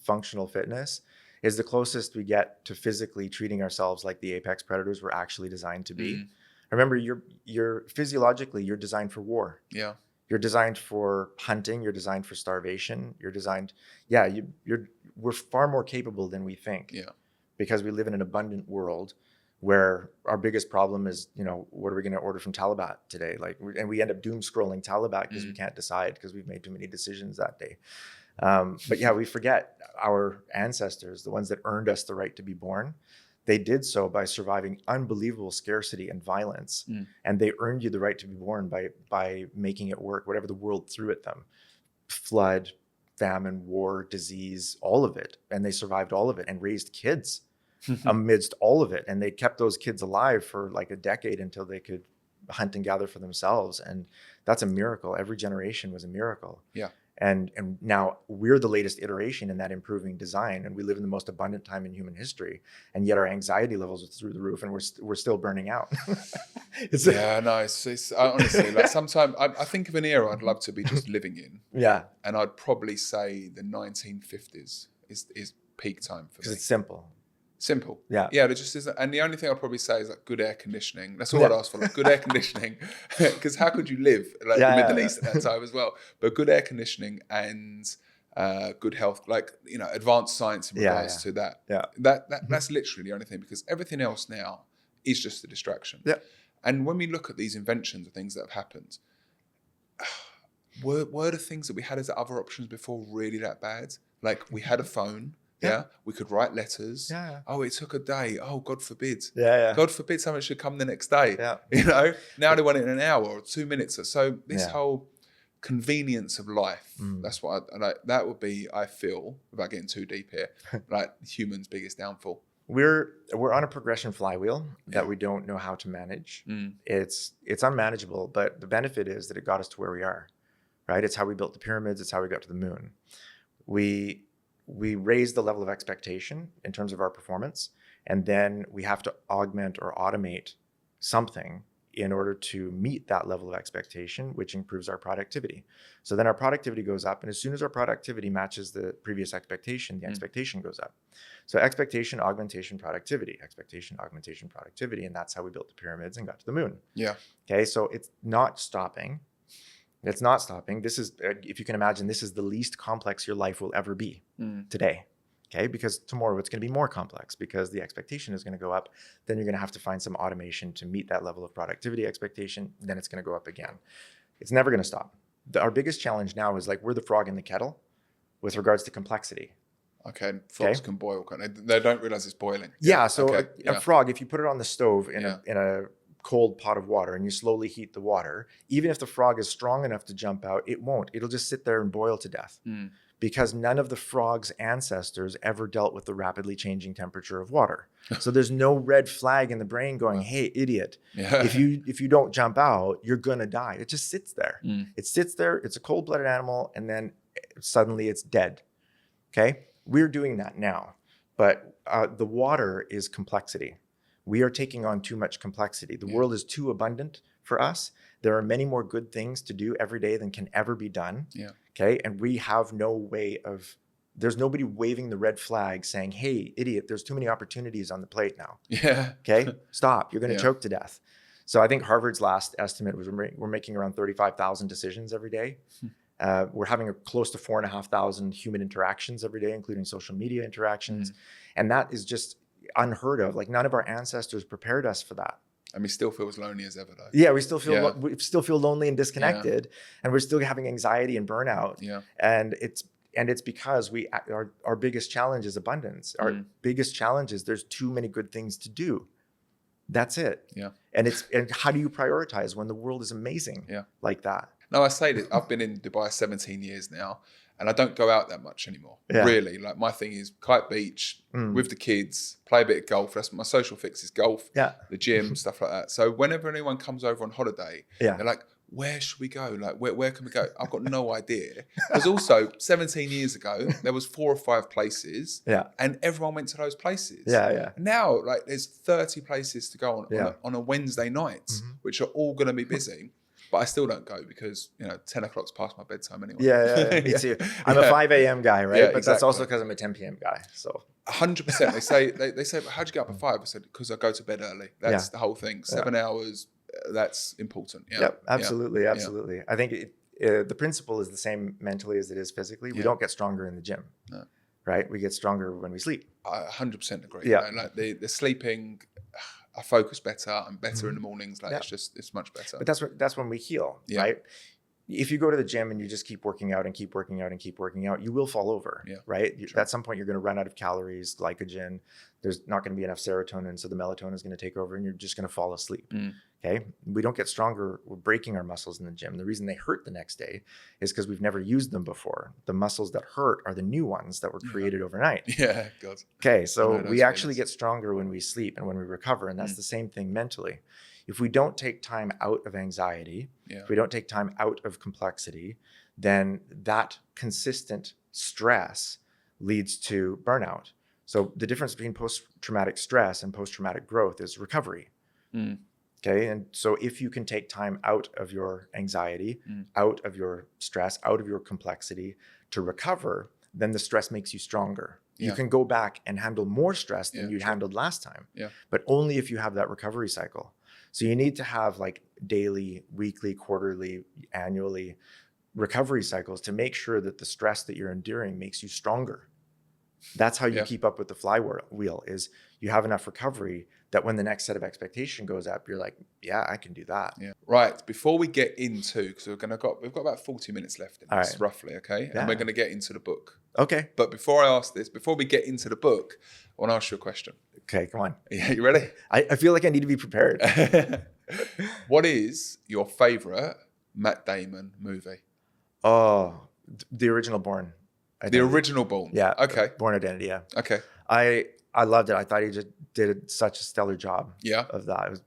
functional fitness is the closest we get to physically treating ourselves like the apex predators we're actually designed to be. Remember, you're physiologically, you're designed for war. Yeah. You're designed for hunting. You're designed for starvation. You're designed, we're far more capable than we think. Yeah. Because we live in an abundant world where our biggest problem is, what are we going to order from Talabat today? And we end up doom scrolling Talabat because we can't decide because we've made too many decisions that day. But yeah, we forget our ancestors, the ones that earned us the right to be born. They did so by surviving unbelievable scarcity and violence. And they earned you the right to be born by making it work, whatever the world threw at them. Flood, famine, war, disease, all of it. And they survived all of it and raised kids amidst all of it. And they kept those kids alive for like a decade until they could hunt and gather for themselves. And that's a miracle. Every generation was a miracle. Yeah. And now we're the latest iteration in that improving design, and we live in the most abundant time in human history, and yet our anxiety levels are through the roof, and we're still burning out. It's honestly, like sometimes I think of an era I'd love to be just living in. Yeah, and I'd probably say the 1950s is peak time for me. Because it's simple. Simple. Yeah. Yeah, there just isn't. And the only thing I'd probably say is like good air conditioning. That's all I'd ask for, like good air conditioning. Because how could you live like the Middle East at that time as well? But good air conditioning and good health, like, advanced science in regards to that. Yeah. That's literally the only thing, because everything else now is just a distraction. Yeah. And when we look at these inventions and things that have happened, were the things that we had as other options before really that bad? Like we had a phone. Yeah. We could write letters. Yeah. Oh, it took a day. Oh, God forbid. Yeah. God forbid someone should come the next day. Yeah. Now they want it in an hour or 2 minutes. So this whole convenience of life, that's what I like. That would be, I feel, without getting too deep here, like humans' biggest downfall. We're on a progression flywheel that we don't know how to manage. It's unmanageable, but the benefit is that it got us to where we are, right? It's how we built the pyramids. It's how we got to the moon. We raise the level of expectation in terms of our performance, and then we have to augment or automate something in order to meet that level of expectation, which improves our productivity. So then our productivity goes up, and as soon as our productivity matches the previous expectation, the expectation goes up. So expectation, augmentation, productivity, expectation, augmentation, productivity, and that's how we built the pyramids and got to the moon. Yeah. Okay, so it's not stopping. It's not stopping. This is, if you can imagine, this is the least complex your life will ever be today. Okay, because tomorrow it's going to be more complex because the expectation is going to go up. Then you're going to have to find some automation to meet that level of productivity expectation. Then it's going to go up again. It's never going to stop. Our biggest challenge now is like we're the frog in the kettle with regards to complexity. Okay, frogs can boil. They don't realize it's boiling. Yeah, so a frog, if you put it on the stove in a cold pot of water and you slowly heat the water, even if the frog is strong enough to jump out, it won't. It'll just sit there and boil to death. Because none of the frog's ancestors ever dealt with the rapidly changing temperature of water. So there's no red flag in the brain going, hey, idiot, if you don't jump out, you're going to die. It just sits there. It sits there. It's a cold-blooded animal. And then suddenly it's dead. Okay. We're doing that now. But the water is complexity. We are taking on too much complexity. The world is too abundant for us. There are many more good things to do every day than can ever be done. Okay. And we have no way of, there's nobody waving the red flag saying, hey, idiot, there's too many opportunities on the plate now. Okay. Stop. You're going to choke to death. So I think Harvard's last estimate was we're making around 35,000 decisions every day. We're having close to 4,500 human interactions every day, including social media interactions. And that is just unheard of. Like none of our ancestors prepared us for that. And we still feel as lonely as ever, though. Yeah, we still feel lonely and disconnected, and we're still having anxiety and burnout. And it's because our biggest challenge is abundance. Our biggest challenge is there's too many good things to do. That's it. And how do you prioritize when the world is amazing like that? No, I say that I've been in Dubai 17 years now, and I don't go out that much anymore. Really, like my thing is Kite Beach with the kids, play a bit of golf. That's my social fix is golf, the gym, stuff like that. So whenever anyone comes over on holiday, they're like, where should we go? Like, where can we go? I've got no idea. Because also 17 years ago, there was 4 or 5 places and everyone went to those places. Now, like there's 30 places to go on a Wednesday night, which are all going to be busy. But I still don't go because, 10 o'clock's past my bedtime anyway. Me too. I'm a 5 a.m. guy, right? But that's also because I'm a 10 p.m. guy. So 100%. They say, but how'd you get up at 5? I said, because I go to bed early. That's the whole thing. 7 hours, that's important. Absolutely. I think the principle is the same mentally as it is physically. We don't get stronger in the gym, right? We get stronger when we sleep. I 100% agree. Like the sleeping, I focus better. I'm better in the mornings. Like it's much better. But that's when we heal, right? If you go to the gym and you just keep working out and keep working out and keep working out, you will fall over, right? At some point, you're going to run out of calories, glycogen. There's not going to be enough serotonin, so the melatonin is going to take over, and you're just going to fall asleep. Okay, we don't get stronger. We're breaking our muscles in the gym. The reason they hurt the next day is because we've never used them before. The muscles that hurt are the new ones that were created overnight. God. Okay, so we actually get stronger when we sleep and when we recover, and that's the same thing mentally. If we don't take time out of anxiety, if we don't take time out of complexity, then that consistent stress leads to burnout. So the difference between post-traumatic stress and post-traumatic growth is recovery. Okay, and so if you can take time out of your anxiety, out of your stress, out of your complexity to recover, then the stress makes you stronger. You can go back and handle more stress than you handled last time, but only if you have that recovery cycle. So you need to have like daily, weekly, quarterly, annually recovery cycles to make sure that the stress that you're enduring makes you stronger. That's how you keep up with the flywheel is you have enough recovery that when the next set of expectation goes up, you're like, yeah, I can do that. Right. Before we get into, because we've got about 40 minutes left in this, roughly, okay? And we're going to get into the book. Okay. But before we get into the book, I want to ask you a question. Okay, come on. Yeah, you ready? I feel like I need to be prepared. What is your favorite Matt Damon movie? Oh, the original Bourne. The original Bourne? Yeah. Okay. Bourne Identity, yeah. Okay. I loved it. I thought he just did such a stellar job of that. It was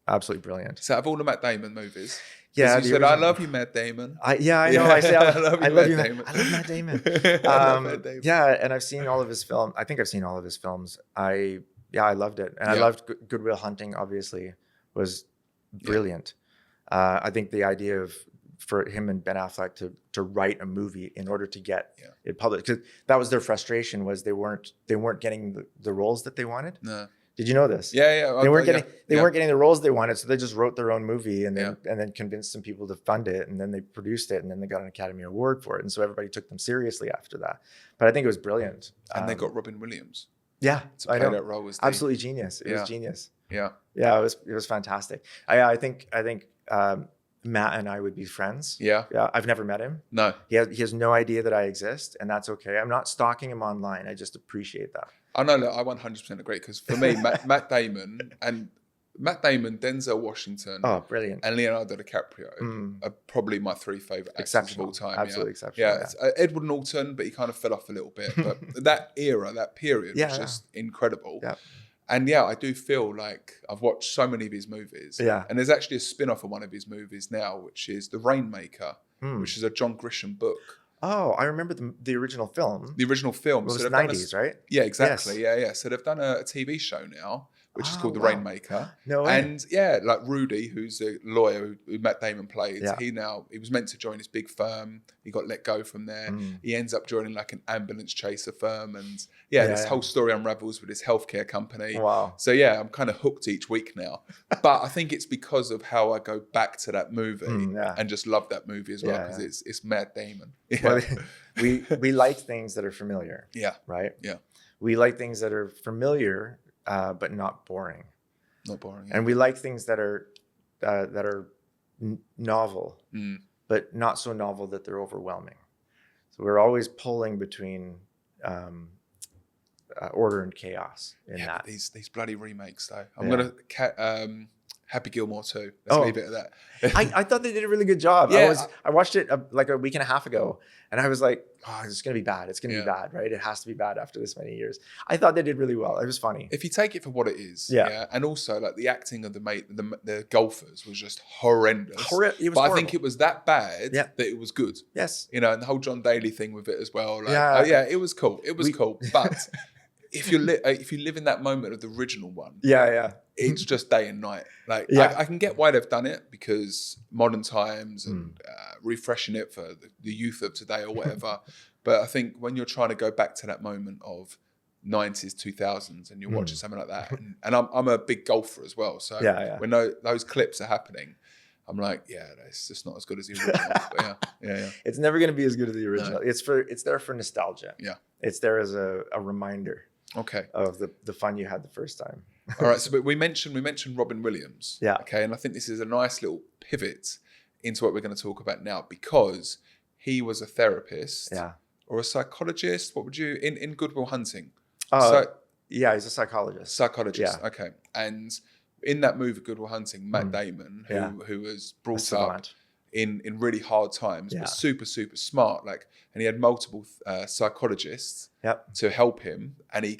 absolutely brilliant. So out of all the Matt Damon movies, you said, I love you, Matt Damon. I know. I say, I love you, Matt Damon. I love Matt Damon. Matt Damon. Yeah, and I've seen all of his films. I think I've seen all of his films. I loved it. And I loved Good Will Hunting, obviously, was brilliant. I think the idea for him and Ben Affleck to write a movie in order to get it published, because that was their frustration, was they weren't getting the roles that they wanted. Did you know this? Yeah. They weren't getting yeah. weren't getting the roles they wanted, so they just wrote their own movie and Yeah. then convinced some people to fund it, and then they produced it, and then they got an Academy Award for it, and so everybody took them seriously after that. But I think it was brilliant. And they got Robin Williams Yeah, to play that role as the, absolutely genius. It was genius. Yeah. Yeah, it was fantastic. I think Matt and I would be friends. Yeah. Yeah. I've never met him. No. He has no idea that I exist, and that's okay. I'm not stalking him online. I just appreciate that. I know, look, I 100% agree, because for me, Matt Damon, Denzel Washington, brilliant, and Leonardo DiCaprio are probably my 3 favorite actors of all time. Absolutely exceptional. Yeah. Edward Norton, but he kind of fell off a little bit. But that era, that period was just incredible. Yeah. And yeah, I do feel like I've watched so many of his movies. Yeah. And there's actually a spin-off of one of his movies now, which is The Rainmaker, which is a John Grisham book. Oh, I remember the original film. The original film. It was 90s, right? Yeah, exactly. Yes. Yeah. So they've done a TV show now, which is called The wow. Rainmaker. No way. And yeah, like Rudy, who's a lawyer who Matt Damon played, Yeah. he was meant to join his big firm. He got let go from there. He ends up joining like an ambulance chaser firm. And this whole story unravels with his healthcare company. Wow. So yeah, I'm kind of hooked each week now. But I think it's because of how I go back to that movie and just love that movie as well, because it's Matt Damon. Yeah. Well, we like things that are familiar. Yeah. Right? Yeah. We like things that are familiar, but not boring. Not boring. And we like things that are novel, but not so novel that they're overwhelming. So we're always pulling between order and chaos in that. But these bloody remakes though. I'm gonna Happy Gilmore 2. Let's leave it at that. I thought they did a really good job. Yeah. I watched it like a week and a half ago, and I was like, oh, it's going to be bad. It's going to be bad, right? It has to be bad after this many years. I thought they did really well. It was funny. If you take it for what it is, and also like the acting of the golfers was just horrendous. It was but horrible. I think it was that bad that it was good. Yes. You know, and the whole John Daly thing with it as well. Like, it was cool. It was cool. But if you live in that moment of the original one, it's just day and night. Like I can get why they've done it, because modern times and refreshing it for the youth of today or whatever. But I think when you're trying to go back to that moment of 90s, 2000s, and you're watching something like that, and I'm a big golfer as well. So when those clips are happening, I'm like, it's just not as good as the original. But yeah. It's never going to be as good as the original. No. It's there for nostalgia. Yeah. It's there as a reminder. Okay. Of the fun you had the first time. All right. So we mentioned Robin Williams. Yeah. Okay. And I think this is a nice little pivot into what we're going to talk about now, because he was a therapist. Yeah. Or a psychologist. What would you in Good Will Hunting? He's a psychologist. Psychologist. Yeah. Okay. And in that movie Good Will Hunting, Matt Damon, who was brought up in really hard times, but super, super smart. Like, and he had multiple psychologists to help him, and he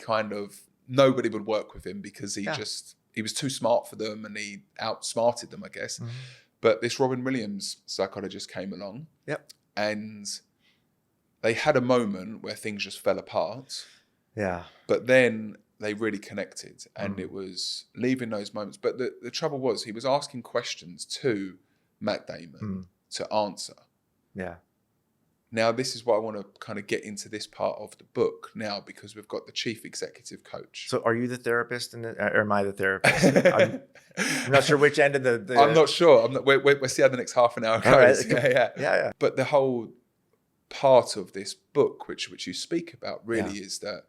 nobody would work with him because he was too smart for them, and he outsmarted them, I guess. But this Robin Williams psychologist came along, and they had a moment where things just fell apart. Yeah. But then they really connected, and it was leaving those moments. But the trouble was, he was asking questions to Matt Damon to answer. Yeah. Now, this is what I want to kind of get into this part of the book now, because we've got the chief executive coach. So are you the therapist or am I the therapist? I'm not sure which end of the... I'm not sure. We'll see how the next half an hour goes. Right. Yeah. But the whole part of this book, which you speak about, really is that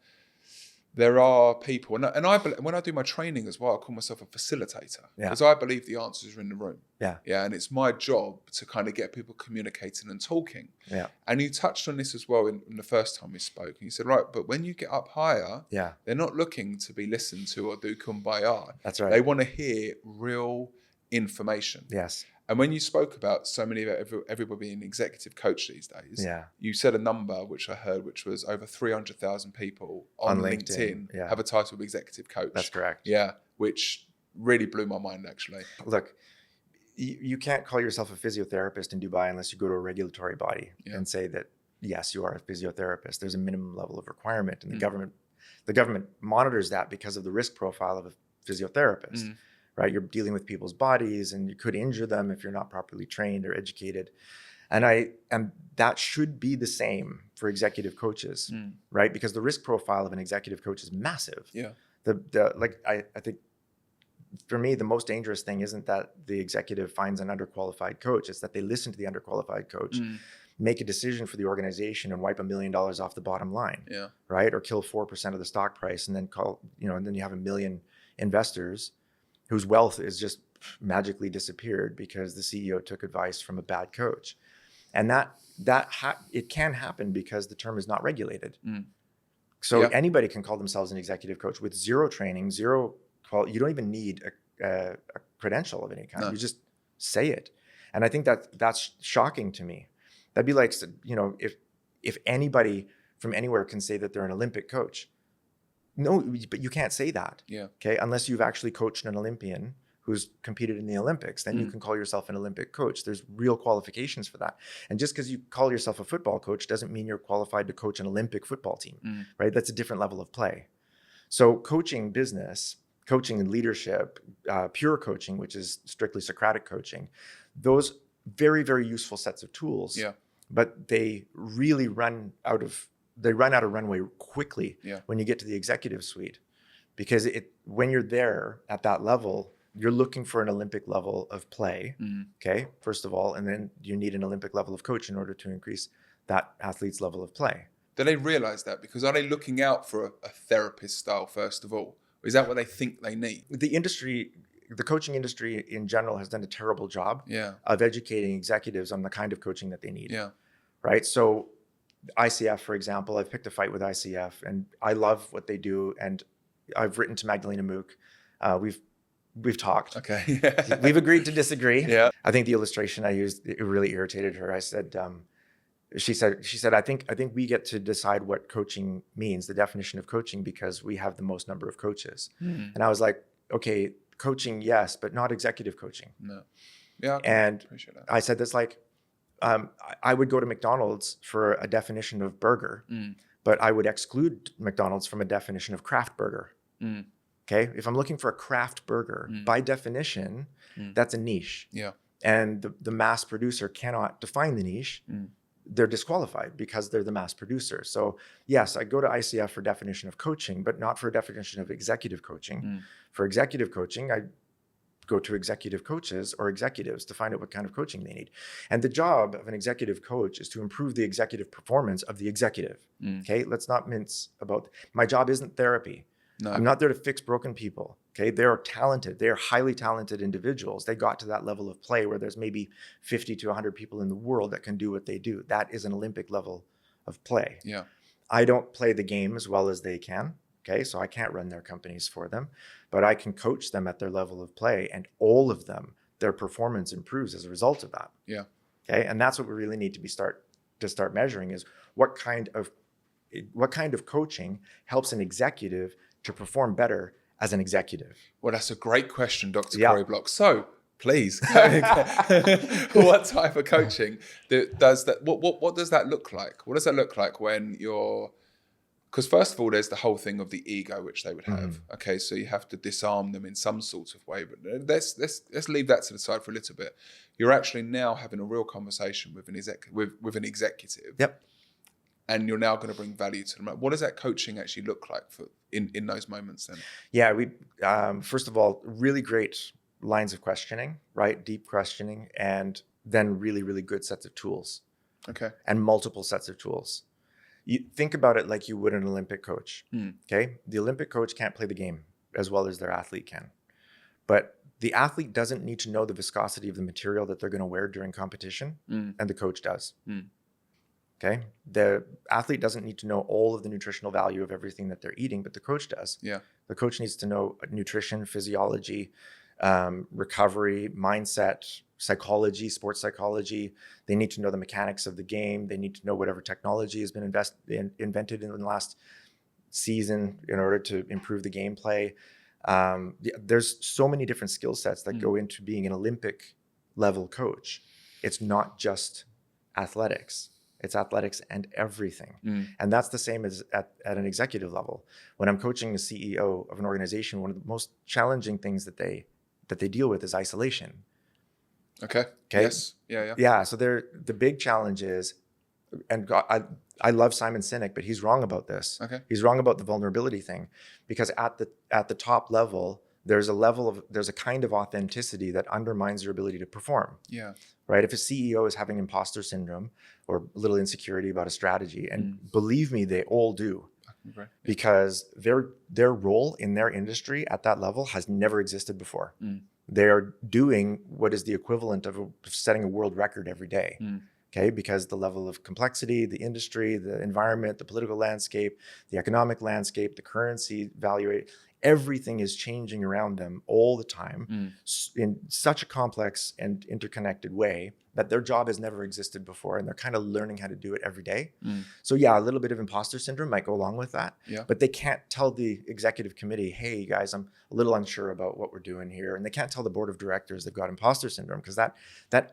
there are people, and I believe, when I do my training as well, I call myself a facilitator, because I believe the answers are in the room. Yeah, and it's my job to kind of get people communicating and talking. Yeah, and you touched on this as well in the first time we spoke. And you said, right, but when you get up higher, they're not looking to be listened to or do kumbaya. That's right. They want to hear real information. Yes. And when you spoke about so many of everybody being executive coach these days, you said a number which I heard, which was over 300,000 people on LinkedIn have a title of executive coach. That's correct. Yeah, which really blew my mind, actually. Look, you can't call yourself a physiotherapist in Dubai unless you go to a regulatory body and say that, yes, you are a physiotherapist. There's a minimum level of requirement, and the government monitors that because of the risk profile of a physiotherapist. Right, you're dealing with people's bodies, and you could injure them if you're not properly trained or educated. And that should be the same for executive coaches, right? Because the risk profile of an executive coach is massive. Yeah, I think for me, the most dangerous thing isn't that the executive finds an underqualified coach. It's that they listen to the underqualified coach, make a decision for the organization and wipe $1 million off the bottom line, right? Or kill 4% of the stock price and then and then you have 1 million investors whose wealth is just magically disappeared because the CEO took advice from a bad coach. And it can happen because the term is not regulated. So anybody can call themselves an executive coach with zero training, you don't even need a credential of any kind. No. You just say it. And I think that's shocking to me. That'd be like, if anybody from anywhere can say that they're an Olympic coach. No, but you can't say that. Okay. Unless you've actually coached an Olympian who's competed in the Olympics, then you can call yourself an Olympic coach. There's real qualifications for that. And just because you call yourself a football coach doesn't mean you're qualified to coach an Olympic football team, right? That's a different level of play. So coaching business, coaching and leadership, pure coaching, which is strictly Socratic coaching, those very, very useful sets of tools, but they really run out of runway quickly when you get to the executive suite, because when you're there at that level, you're looking for an Olympic level of play, okay, first of all, and then you need an Olympic level of coach in order to increase that athlete's level of play. Do they realize that? Because are they looking out for a therapist style, first of all? Or is that what they think they need? The coaching industry in general has done a terrible job of educating executives on the kind of coaching that they need. Right? So ICF, for example, I've picked a fight with ICF and I love what they do. And I've written to Magdalena Mook. We've talked. Okay. We've agreed to disagree. I think the illustration I used, it really irritated her. I said, she said, I think we get to decide what coaching means, the definition of coaching, because we have the most number of coaches. And I was like, okay, coaching, yes, but not executive coaching. No. Yeah. And appreciate that. I said this I would go to McDonald's for a definition of burger, but I would exclude McDonald's from a definition of craft burger. Okay. If I'm looking for a craft burger, by definition, that's a niche. And the mass producer cannot define the niche. They're disqualified because they're the mass producer. So yes, I go to ICF for definition of coaching, but not for a definition of executive coaching. For executive coaching, I go to executive coaches or executives to find out what kind of coaching they need. And the job of an executive coach is to improve the executive performance of the executive. Okay, let's not mince about. My job isn't therapy. No. I'm not there to fix broken people. Okay, they're talented. They're highly talented individuals. They got to that level of play where there's maybe 50 to 100 people in the world that can do what they do. That is an Olympic level of play. I don't play the game as well as they can. Okay, so I can't run their companies for them, but I can coach them at their level of play, and all of them, their performance improves as a result of that. Okay, and that's what we really need to start measuring is what kind of coaching helps an executive to perform better as an executive. Well, that's a great question, Dr. Corrie Block. So please, what type of coaching does that? What does that look like? What does that look like when you're? Because first of all, there's the whole thing of the ego, which they would have. Okay, so you have to disarm them in some sort of way. But let's leave that to the side for a little bit. You're actually now having a real conversation with an executive. And you're now going to bring value to them. What does that coaching actually look like in those moments then? Yeah, we first of all, really great lines of questioning, right? Deep questioning, and then really, really good sets of tools. Okay. And multiple sets of tools. You think about it like you would an Olympic coach. Okay. The Olympic coach can't play the game as well as their athlete can. But the athlete doesn't need to know the viscosity of the material that they're going to wear during competition, and the coach does. Okay. The athlete doesn't need to know all of the nutritional value of everything that they're eating, but the coach does. The coach needs to know nutrition, physiology, recovery, mindset, psychology, sports psychology. They need to know the mechanics of the game. They need to know whatever technology has been invented in the last season in order to improve the gameplay. There's so many different skill sets that go into being an Olympic level coach. It's not just athletics. It's athletics and everything. And that's the same as at an executive level. When I'm coaching the CEO of an organization, one of the most challenging things that they deal with is isolation. Okay. Yes. Yeah. Yeah. So the big challenge is and I love Simon Sinek, but he's wrong about this. Okay. He's wrong about the vulnerability thing, because at the top level, there's a kind of authenticity that undermines your ability to perform. Yeah. Right? If a CEO is having imposter syndrome or a little insecurity about a strategy, and believe me, they all do, Right. because their role in their industry at that level has never existed before. They are doing what is the equivalent of setting a world record every day. Okay, because the level of complexity, the industry, the environment, the political landscape, the economic landscape, the currency value, everything is changing around them all the time in such a complex and interconnected way that their job has never existed before, and they're kind of learning how to do it every day. So yeah, a little bit of imposter syndrome might go along with that, but they can't tell the executive committee, hey guys, I'm a little unsure about what we're doing here. And they can't tell the board of directors they've got imposter syndrome, because that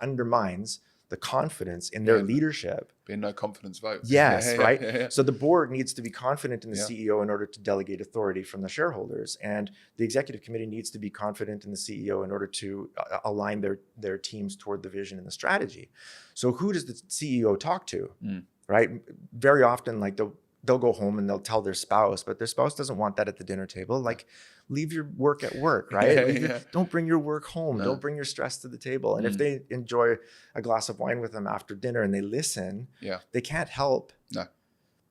undermines the confidence in their leadership. Being no confidence vote. Yes, right? So the board needs to be confident in the CEO in order to delegate authority from the shareholders. And the executive committee needs to be confident in the CEO in order to align their teams toward the vision and the strategy. So who does the CEO talk to, right? Very often, like they'll go home and they'll tell their spouse, but their spouse doesn't want that at the dinner table. Like, leave your work at work, right? Don't bring your work home. No. Don't bring your stress to the table. And if they enjoy a glass of wine with them after dinner and they listen, they can't help. No.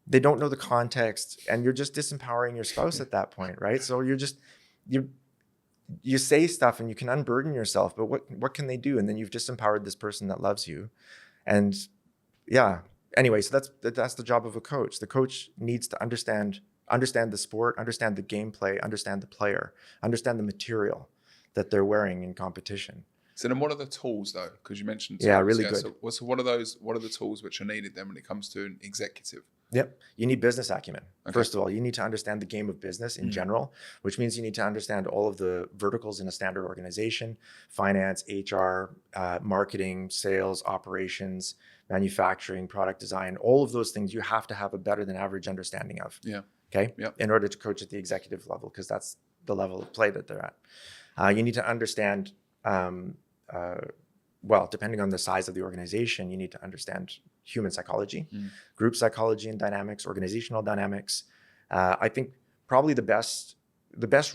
They don't know the context, and you're just disempowering your spouse at that point, right? So you say stuff and you can unburden yourself, but what can they do? And then you've disempowered this person that loves you. And anyway, so that's the job of a coach. The coach needs to understand the sport, understand the gameplay, understand the player, understand the material that they're wearing in competition. So then what are the tools though? Because you mentioned tools. Yeah, really good. So what are the tools which are needed then when it comes to an executive? Yep. You need business acumen. Okay. First of all, you need to understand the game of business in general, which means you need to understand all of the verticals in a standard organization: finance, HR, marketing, sales, operations, manufacturing, product design. All of those things you have to have a better than average understanding of. Yeah. Okay. Yep. In order to coach at the executive level, because that's the level of play that they're at. You need to understand, depending on the size of the organization, you need to understand human psychology, group psychology and dynamics, organizational dynamics. I think probably the best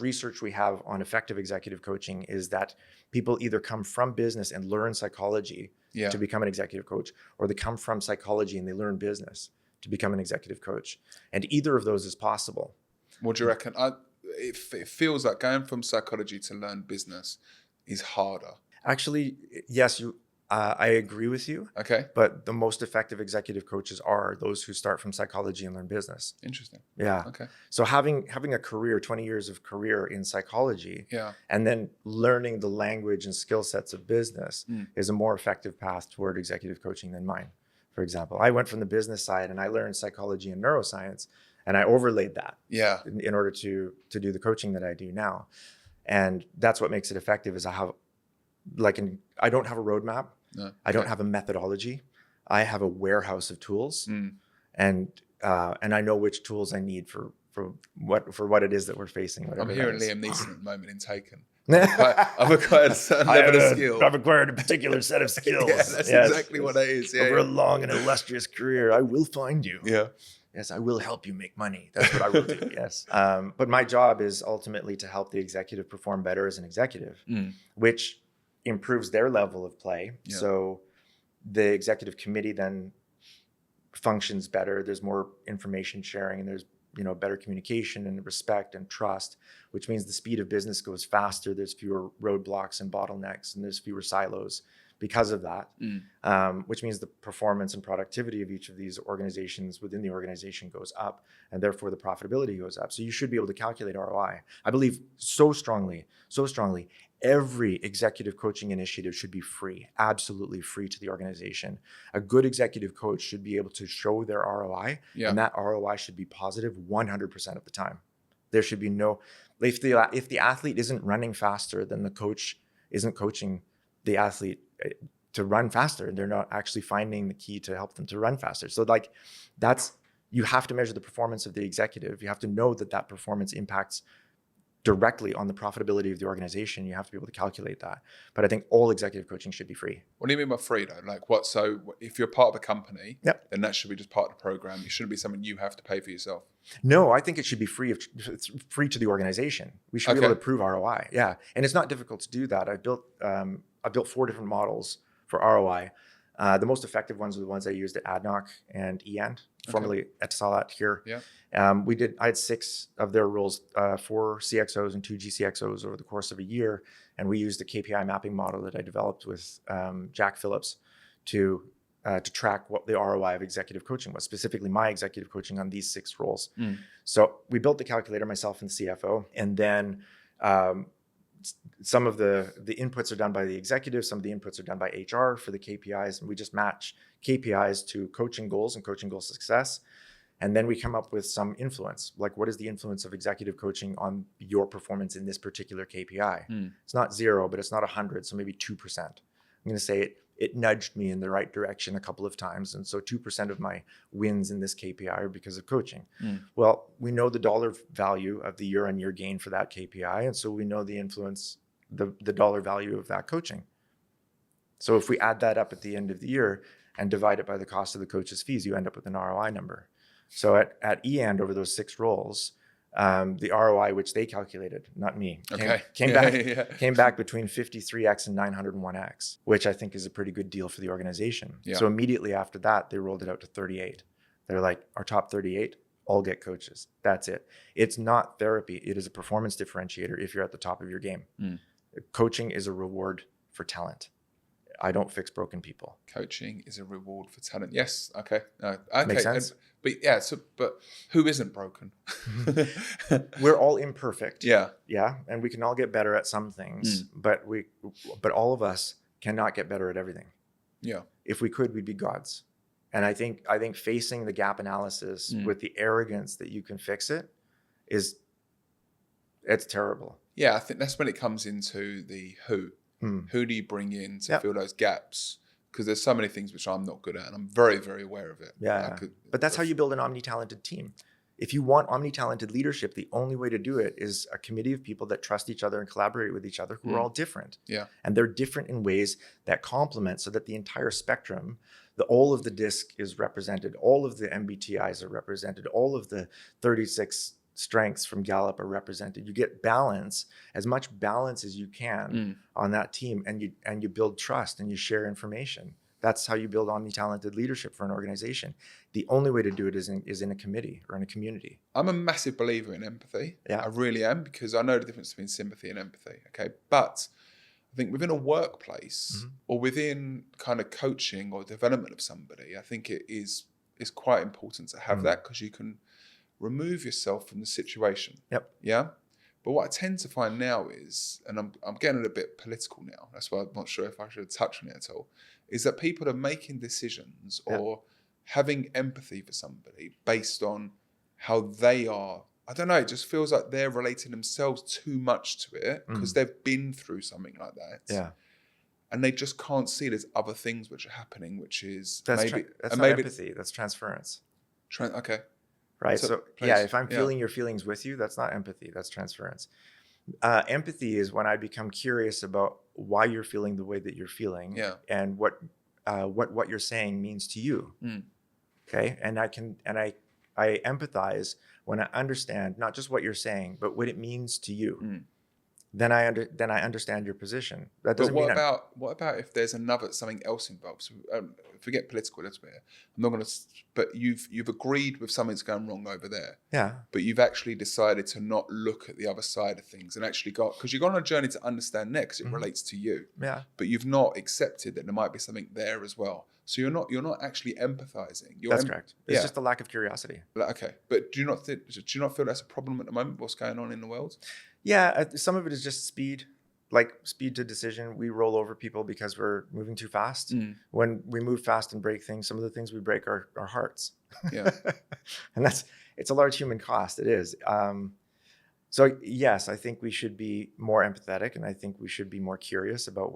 research we have on effective executive coaching is that people either come from business and learn psychology to become an executive coach, or they come from psychology and they learn business to become an executive coach. And either of those is possible. What do you reckon? It feels like going from psychology to learn business is harder. Actually, yes, I agree with you. Okay. But the most effective executive coaches are those who start from psychology and learn business. Interesting. Yeah. Okay. So having a career, 20 years of career in psychology, and then learning the language and skill sets of business is a more effective path toward executive coaching than mine. For example, I went from the business side and I learned psychology and neuroscience, and I overlaid that in order to do the coaching that I do now. And that's what makes it effective is I don't have a roadmap. No. I don't have a methodology. I have a warehouse of tools, and I know which tools I need for what it is that we're facing. I'm hearing Liam Neeson at the moment in Taken. I've acquired a certain level of skill. I've acquired a particular set of skills. That's exactly what it is. Over a long and illustrious career, I will find you. Yeah. Yes, I will help you make money. That's what I will do. Yes. But my job is ultimately to help the executive perform better as an executive, which improves their level of play. Yeah. So the executive committee then functions better. There's more information sharing, and there's better communication and respect and trust, which means the speed of business goes faster. There's fewer roadblocks and bottlenecks, and there's fewer silos because of that, which means the performance and productivity of each of these organizations within the organization goes up, and therefore the profitability goes up. So you should be able to calculate ROI. I believe so strongly, every executive coaching initiative should be free, absolutely free to the organization. A good executive coach should be able to show their ROI, and that ROI should be positive 100% of the time. There should be if the athlete isn't running faster, then the coach isn't coaching the athlete to run faster, and they're not actually finding the key to help them to run faster. So you have to measure the performance of the executive. You have to know that performance impacts directly on the profitability of the organization, you have to be able to calculate that. But I think all executive coaching should be free. What do you mean by free though? Like what? So if you're part of a company, Yep. then that should be just part of the program. It shouldn't be something you have to pay for yourself. No, I think it should be free. It's free to the organization. We should be able to prove ROI. Yeah, and it's not difficult to do that. I built 4 different models for ROI. The most effective ones are the ones I used at ADNOC and EN, formerly Etisalat here. Yeah. I had 6 of their roles, 4 CXOs and 2 GCXOs over the course of a year. And we used the KPI mapping model that I developed with Jack Phillips to track what the ROI of executive coaching was, specifically my executive coaching on these 6 roles. So we built the calculator, myself and the CFO, and then some of the inputs are done by the executive, some of the inputs are done by HR for the KPIs, and we just match KPIs to coaching goals and coaching goal success. And then we come up with some influence, like what is the influence of executive coaching on your performance in this particular KPI? It's not 0, but it's not 100, so maybe 2%. I'm going to say it nudged me in the right direction a couple of times. And so 2% of my wins in this KPI are because of coaching. Well, we know the dollar value of the year-on-year gain for that KPI. And so we know the influence, the dollar value of that coaching. So if we add that up at the end of the year and divide it by the cost of the coach's fees, you end up with an ROI number. So at EN, over those 6 roles, the ROI, which they calculated, not me, came back between 53x and 901x, which I think is a pretty good deal for the organization. Yeah. So immediately after that, they rolled it out to 38. They're like, our top 38 all get coaches. That's it. It's not therapy. It is a performance differentiator if you're at the top of your game. Coaching is a reward for talent. I don't fix broken people. Coaching is a reward for talent. Yes. Okay. Okay. Makes sense. But who isn't broken? We're all imperfect. Yeah. Yeah. And we can all get better at some things, but all of us cannot get better at everything. Yeah. If we could, we'd be gods. And I think facing the gap analysis with the arrogance that you can fix it it's terrible. Yeah. I think that's when it comes into the who. Who do you bring in to fill those gaps? Because there's so many things which I'm not good at, and I'm very, very aware of it. Yeah, but that's how you build an omni-talented team. If you want omni-talented leadership, the only way to do it is a committee of people that trust each other and collaborate with each other who are all different. Yeah. And they're different in ways that complement so that the entire spectrum, all of the DISC is represented, all of the MBTIs are represented, all of the 36 strengths from Gallup are represented. You get balance, as much balance as you can on that team, and you build trust and you share information. That's how you build omni-talented leadership for an organization. The only way to do it is in a committee or in a community. I'm a massive believer in empathy. Yeah. I really am, because I know the difference between sympathy and empathy. Okay. But I think within a workplace or within kind of coaching or development of somebody, I think it is quite important to have that, because you can remove yourself from the situation. Yep. Yeah. But what I tend to find now is, and I'm getting a bit political now, that's why I'm not sure if I should touch on it at all, is that people are making decisions or having empathy for somebody based on how they are. I don't know, it just feels like they're relating themselves too much to it because they've been through something like that. Yeah. And they just can't see there's other things which are happening, which is that's not empathy, that's transference. Okay. Right. So if I'm feeling your feelings with you, that's not empathy, that's transference. Empathy is when I become curious about why you're feeling the way that you're feeling and what you're saying means to you. Okay. And I empathize when I understand not just what you're saying, but what it means to you. Then I understand your position. That doesn't mean what about if there's something else involved? So, forget political a little bit. I'm not going to. But you've agreed with something's going wrong over there. Yeah. But you've actually decided to not look at the other side of things and actually because you've gone on a journey to understand next. It relates to you. Yeah. But you've not accepted that there might be something there as well. So you're not actually empathizing. That's correct. It's just a lack of curiosity. Okay. But do you not feel that's a problem at the moment? What's going on in the world? Yeah, some of it is just speed, like speed to decision. We roll over people because we're moving too fast. When we move fast and break things, some of the things we break are our hearts. Yeah, and it's a large human cost. It is. So yes, I think we should be more empathetic, and I think we should be more curious about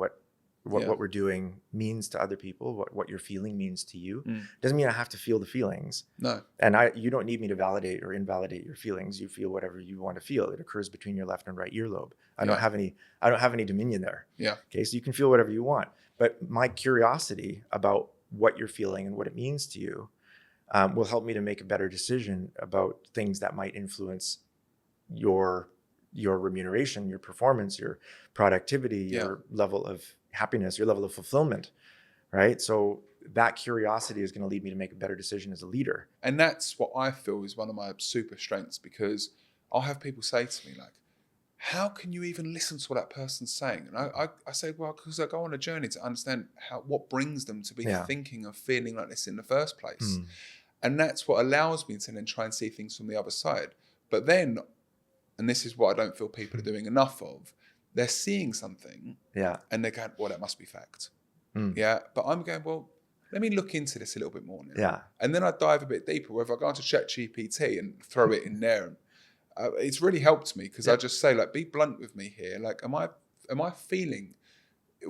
what we're doing means to other people, what you're feeling means to you. Doesn't mean I have to feel the feelings. No. And you don't need me to validate or invalidate your feelings. You feel whatever you want to feel. It occurs between your left and right earlobe. I don't have any dominion there. Yeah. Okay. So you can feel whatever you want. But my curiosity about what you're feeling and what it means to you will help me to make a better decision about things that might influence your remuneration, your performance, your productivity, your level of happiness, your level of fulfillment, right? So that curiosity is going to lead me to make a better decision as a leader. And that's what I feel is one of my super strengths, because I'll have people say to me like, how can you even listen to what that person's saying? And I say, well, because I go on a journey to understand what brings them to be thinking and feeling like this in the first place. And that's what allows me to then try and see things from the other side. But then, and this is what I don't feel people are doing enough of, they're seeing something and they're going, well, that must be fact. Yeah. But I'm going, well, let me look into this a little bit more now. Yeah. And then I dive a bit deeper, whether I go onto ChatGPT and throw it in there. And it's really helped me, because I just say, like, be blunt with me here. Like, am I feeling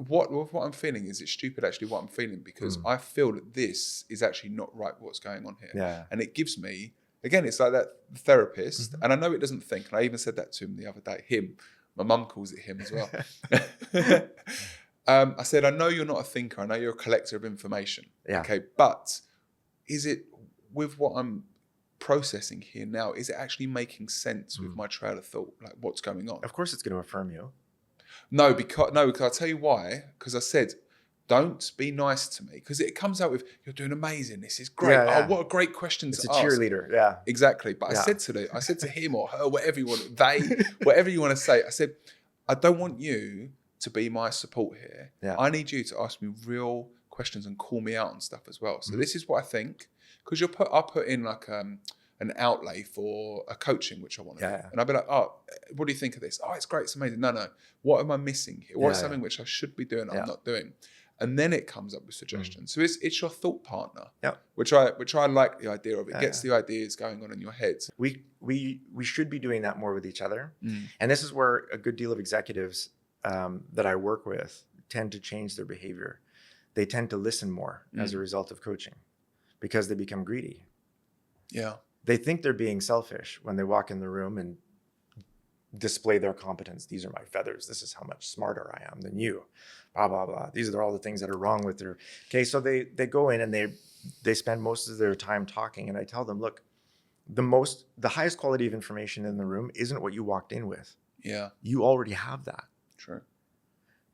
what I'm feeling? Is it stupid actually what I'm feeling? Because I feel that this is actually not right, what's going on here. Yeah. And it gives me, again, it's like that therapist. And I know it doesn't think. And I even said that to him the other day. Him. My mum calls it him as well. I said, I know you're not a thinker. I know you're a collector of information. Yeah. Okay. But is it, with what I'm processing here now, is it actually making sense with my trail of thought? Like, what's going on? Of course it's going to affirm you. No, because I'll tell you why. Because I said, don't be nice to me, because it comes out with, you're doing amazing, this is great. Oh, what a great question to ask. It's a cheerleader. Yeah, exactly. But I said to him or her, whatever you want, whatever you want to say, I said, I don't want you to be my support here. I need you to ask me real questions and call me out on stuff as well. So this is what I think, because I'll put in like an outlay for a coaching, which I want to do. And I'll be like, oh, what do you think of this? Oh, it's great, it's amazing. No, what am I missing here? What's something which I should be doing I'm not doing? And then it comes up with suggestions. So it's your thought partner, which I like the idea of. It gets the ideas going on in your head. We should be doing that more with each other. And this is where a good deal of executives that I work with tend to change their behavior. They tend to listen more as a result of coaching, because they become greedy. Yeah. They think they're being selfish when they walk in the room and display their competence. These are my feathers. This is how much smarter I am than you. Blah, blah, blah. These are all the things that are wrong with their... Okay, so they go in and they spend most of their time talking. And I tell them, look, the highest quality of information in the room isn't what you walked in with. Yeah. You already have that. True.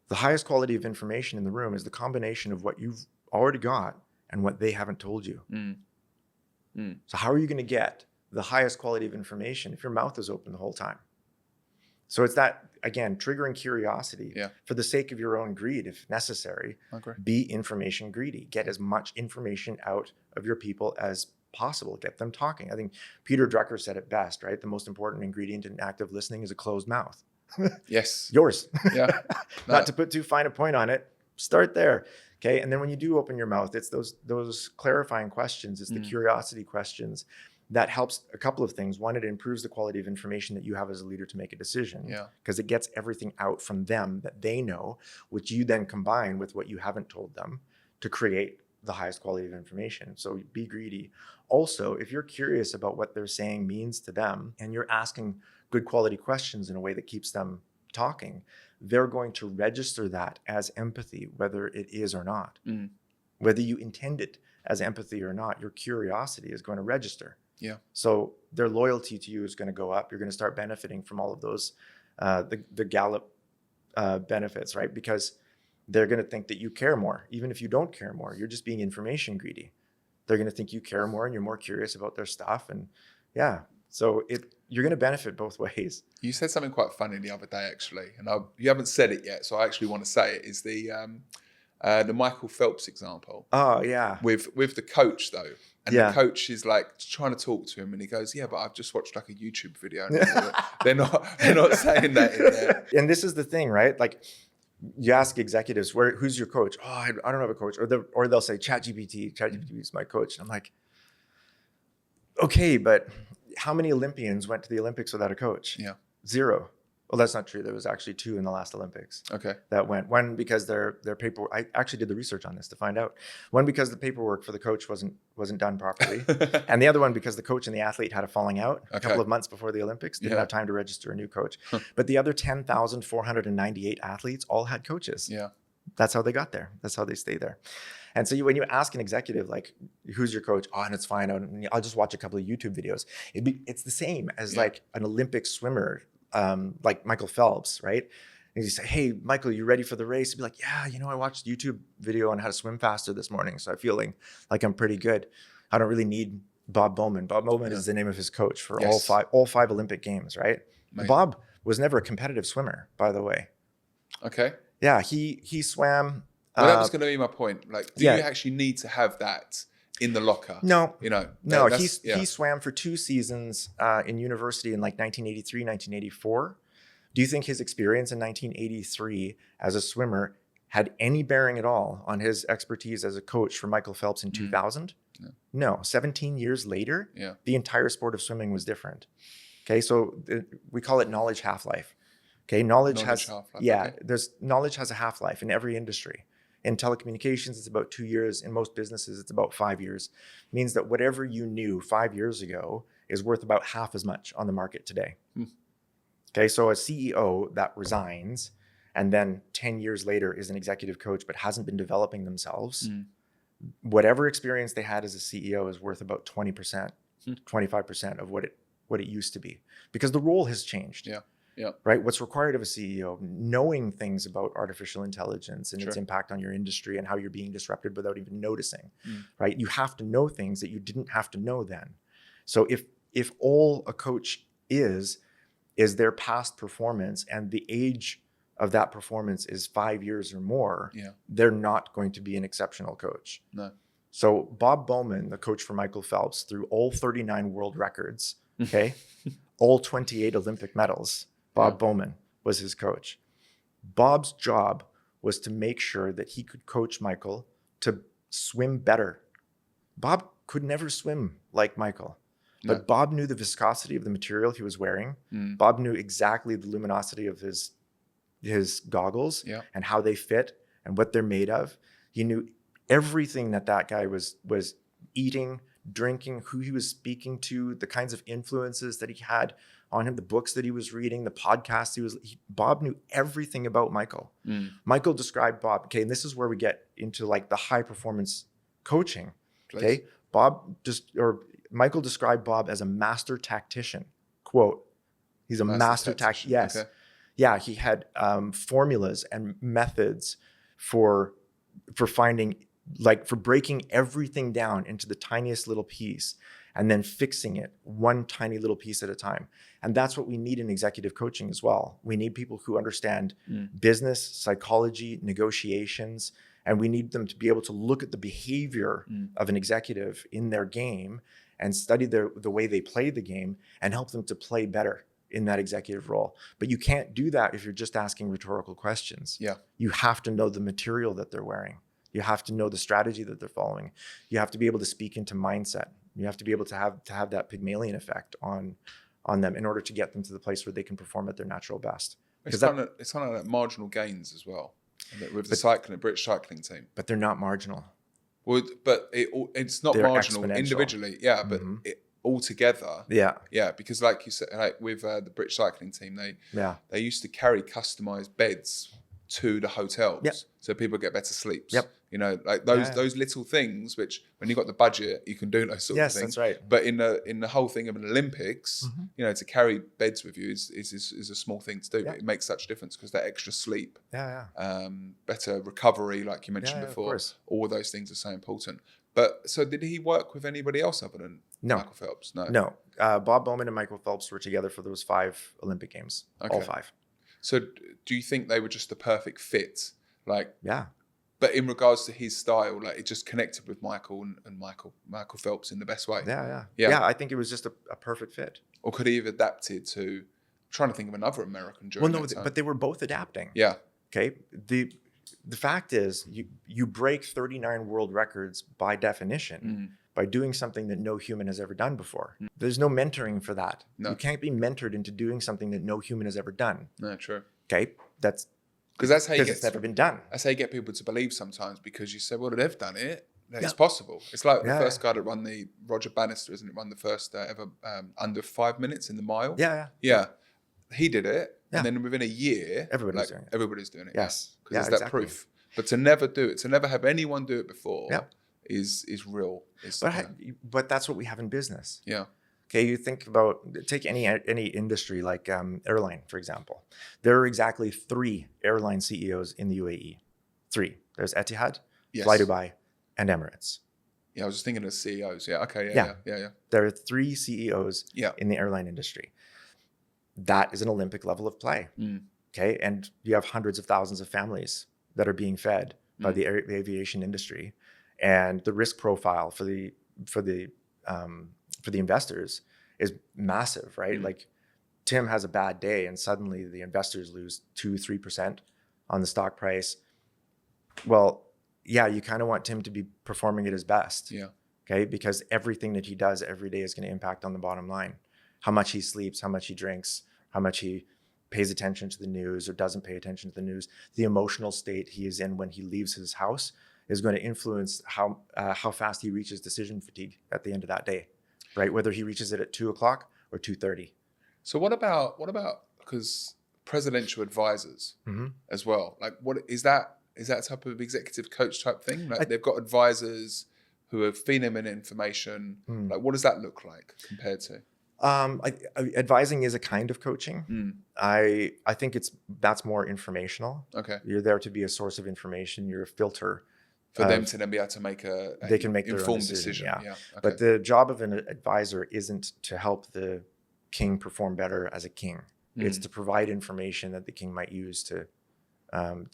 The highest quality of information in the room is the combination of what you've already got and what they haven't told you. So how are you going to get the highest quality of information if your mouth is open the whole time? So it's that, again, triggering curiosity for the sake of your own greed, if necessary. I agree. Be information greedy. Get as much information out of your people as possible. Get them talking. I think Peter Drucker said it best, right? The most important ingredient in active listening is a closed mouth. Yes. Yours. Yeah. Not to put too fine a point on it. Start there. Okay. And then when you do open your mouth, it's those clarifying questions. It's the curiosity questions that helps a couple of things. One, it improves the quality of information that you have as a leader to make a decision. Yeah. Because it gets everything out from them that they know, which you then combine with what you haven't told them to create the highest quality of information. So be greedy. Also, if you're curious about what they're saying means to them and you're asking good quality questions in a way that keeps them talking, they're going to register that as empathy, whether it is or not. Whether you intend it as empathy or not, your curiosity is going to register. Yeah. So their loyalty to you is going to go up. You're going to start benefiting from all of those, the Gallup benefits, right? Because they're going to think that you care more. Even if you don't care more, you're just being information greedy. They're going to think you care more and you're more curious about their stuff. And yeah, so you're going to benefit both ways. You said something quite funny the other day, actually, and you haven't said it yet, so I actually want to say it, is the Michael Phelps example. Oh, yeah. With the coach, though. And the coach is like trying to talk to him and he goes, yeah, but I've just watched like a YouTube video. And they're not saying that in there. And this is the thing, right? Like you ask executives, who's your coach? Oh, I don't have a coach. Or they'll say ChatGPT is my coach. And I'm like, okay, but how many Olympians went to the Olympics without a coach? Yeah. 0. Well, that's not true. There was actually 2 in the last Olympics. Okay. That went. One because their paperwork. I actually did the research on this to find out. One because the paperwork for the coach wasn't done properly, and the other one because the coach and the athlete had a falling out a couple of months before the Olympics. Didn't have time to register a new coach. But the other 10,498 athletes all had coaches. Yeah. That's how they got there. That's how they stay there. And so when you ask an executive, like, who's your coach? Oh, and it's fine. I'll just watch a couple of YouTube videos. It's the same as like an Olympic swimmer, like Michael Phelps, right? And you say, hey, Michael, you ready for the race? He'd be like, yeah, I watched a YouTube video on how to swim faster this morning. So I'm feeling like I'm pretty good. I don't really need Bob Bowman. Bob Bowman is the name of his coach for all five Olympic games, right? Amazing. Bob was never a competitive swimmer, by the way. Okay. Yeah, he swam. Well, that was going to be my point. Like, do you actually need to have that in the locker? No. No, he swam for 2 seasons in university in like 1983, 1984. Do you think his experience in 1983 as a swimmer had any bearing at all on his expertise as a coach for Michael Phelps in 2000? No. 17 years later, the entire sport of swimming was different. Okay, so we call it knowledge half-life. Okay, knowledge has a half-life in every industry. In telecommunications, it's about 2 years. In most businesses, it's about 5 years. It means that whatever you knew 5 years ago is worth about half as much on the market today. Okay, so a CEO that resigns and then 10 years later is an executive coach but hasn't been developing themselves, whatever experience they had as a CEO is worth about 20%, 25% of what it used to be, because the role has changed. Yeah. Right. What's required of a CEO, knowing things about artificial intelligence and its impact on your industry and how you're being disrupted without even noticing. Right. You have to know things that you didn't have to know then. So if all a coach is their past performance and the age of that performance is 5 years or more, they're not going to be an exceptional coach. No. So Bob Bowman, the coach for Michael Phelps, threw all 39 world records, all 28 Olympic medals. Bob Bowman was his coach. Bob's job was to make sure that he could coach Michael to swim better. Bob could never swim like Michael, but Bob knew the viscosity of the material he was wearing. Bob knew exactly the luminosity of his goggles and how they fit and what they're made of. He knew everything that guy was eating, drinking, who he was speaking to, the kinds of influences that he had on him, the books that he was reading, the podcasts Bob knew everything about Michael. Michael described Bob. Okay, and this is where we get into like the high performance coaching. Okay, Michael described Bob as a master tactician. Quote, he's a master tactician. Yes. Okay. Yeah, he had formulas and methods for finding, like, for breaking everything down into the tiniest little piece and then fixing it one tiny little piece at a time. And that's what we need in executive coaching as well. We need people who understand business, psychology, negotiations, and we need them to be able to look at the behavior of an executive in their game and study the way they play the game and help them to play better in that executive role. But you can't do that if you're just asking rhetorical questions. You have to know the material that they're wearing. You have to know the strategy that they're following. You have to be able to speak into mindset. You have to be able to have that Pygmalion effect on them in order to get them to the place where they can perform at their natural best. It's kind of like marginal gains as well with the British cycling team. But they're not marginal. Well, but it's not marginal individually. Yeah, but all together. Yeah, because like you said, like with the British cycling team, they used to carry customized beds to the hotels so people get better sleeps. Like those little things, which when you got the budget, you can do those sort of things. Yes, that's right. But in the whole thing of an Olympics, to carry beds with you is a small thing to do. But it makes such a difference because that extra sleep, better recovery, like you mentioned before. All those things are so important. But so did he work with anybody else other than Michael Phelps? No. Bob Bowman and Michael Phelps were together for those 5 Olympic Games, all 5. So do you think they were just the perfect fit? But in regards to his style, like it just connected with Michael and Michael Phelps in the best way. Yeah, I think it was just a perfect fit. Or could he have adapted to? I'm trying to think of another American during that time. But they were both adapting. Yeah. Okay. The fact is, you break 39 world records by definition by doing something that no human has ever done before. There's no mentoring for that. No. You can't be mentored into doing something that no human has ever done. No, true. Okay, that's because it's never been done. That's how you get people to believe sometimes, because you say, well, they've done it. It's Yeah. possible. It's like the Yeah. first guy that run the Roger Bannister, isn't it? Run the first ever under 5 minutes in the mile. Yeah. He did it, Yeah. and then within a year, Everybody's doing it. Everybody's doing it. Yes. Because there's that proof. But to never do it, to never have anyone do it before, is real. But that's what we have in business. Yeah. Okay, you think about, take any industry like airline, for example. There are exactly 3 airline CEOs in the UAE. 3. There's Etihad, Fly Dubai, and Emirates. Yeah, I was just thinking of CEOs. Yeah, okay, yeah. There are 3 CEOs Yeah. in the airline industry. That is an Olympic level of play. Okay, and you have hundreds of thousands of families that are being fed by the aviation industry, and the risk profile for the investors is massive, right? Like Tim has a bad day and suddenly the investors lose 2-3% on the stock price. Well, yeah, you kind of want Tim to be performing at his best. Yeah. Okay, because everything that he does every day is going to impact on the bottom line. How much he sleeps, how much he drinks, how much he pays attention to the news or doesn't pay attention to the news. The emotional state he is in when he leaves his house is going to influence how fast he reaches decision fatigue at the end of that day, right? Whether he reaches it at 2:00 or 2:30. So what about because presidential advisors as well? Like, what is that? Is that type of executive coach type thing? Like they've got advisors who are feeding them in information. Like, what does that look like compared to? Advising is a kind of coaching. I think that's more informational. Okay. You're there to be a source of information. You're a filter for them to then be able to make they can make their informed own decision. Yeah. Okay. But the job of an advisor isn't to help the king perform better as a king. It's to provide information that the king might use to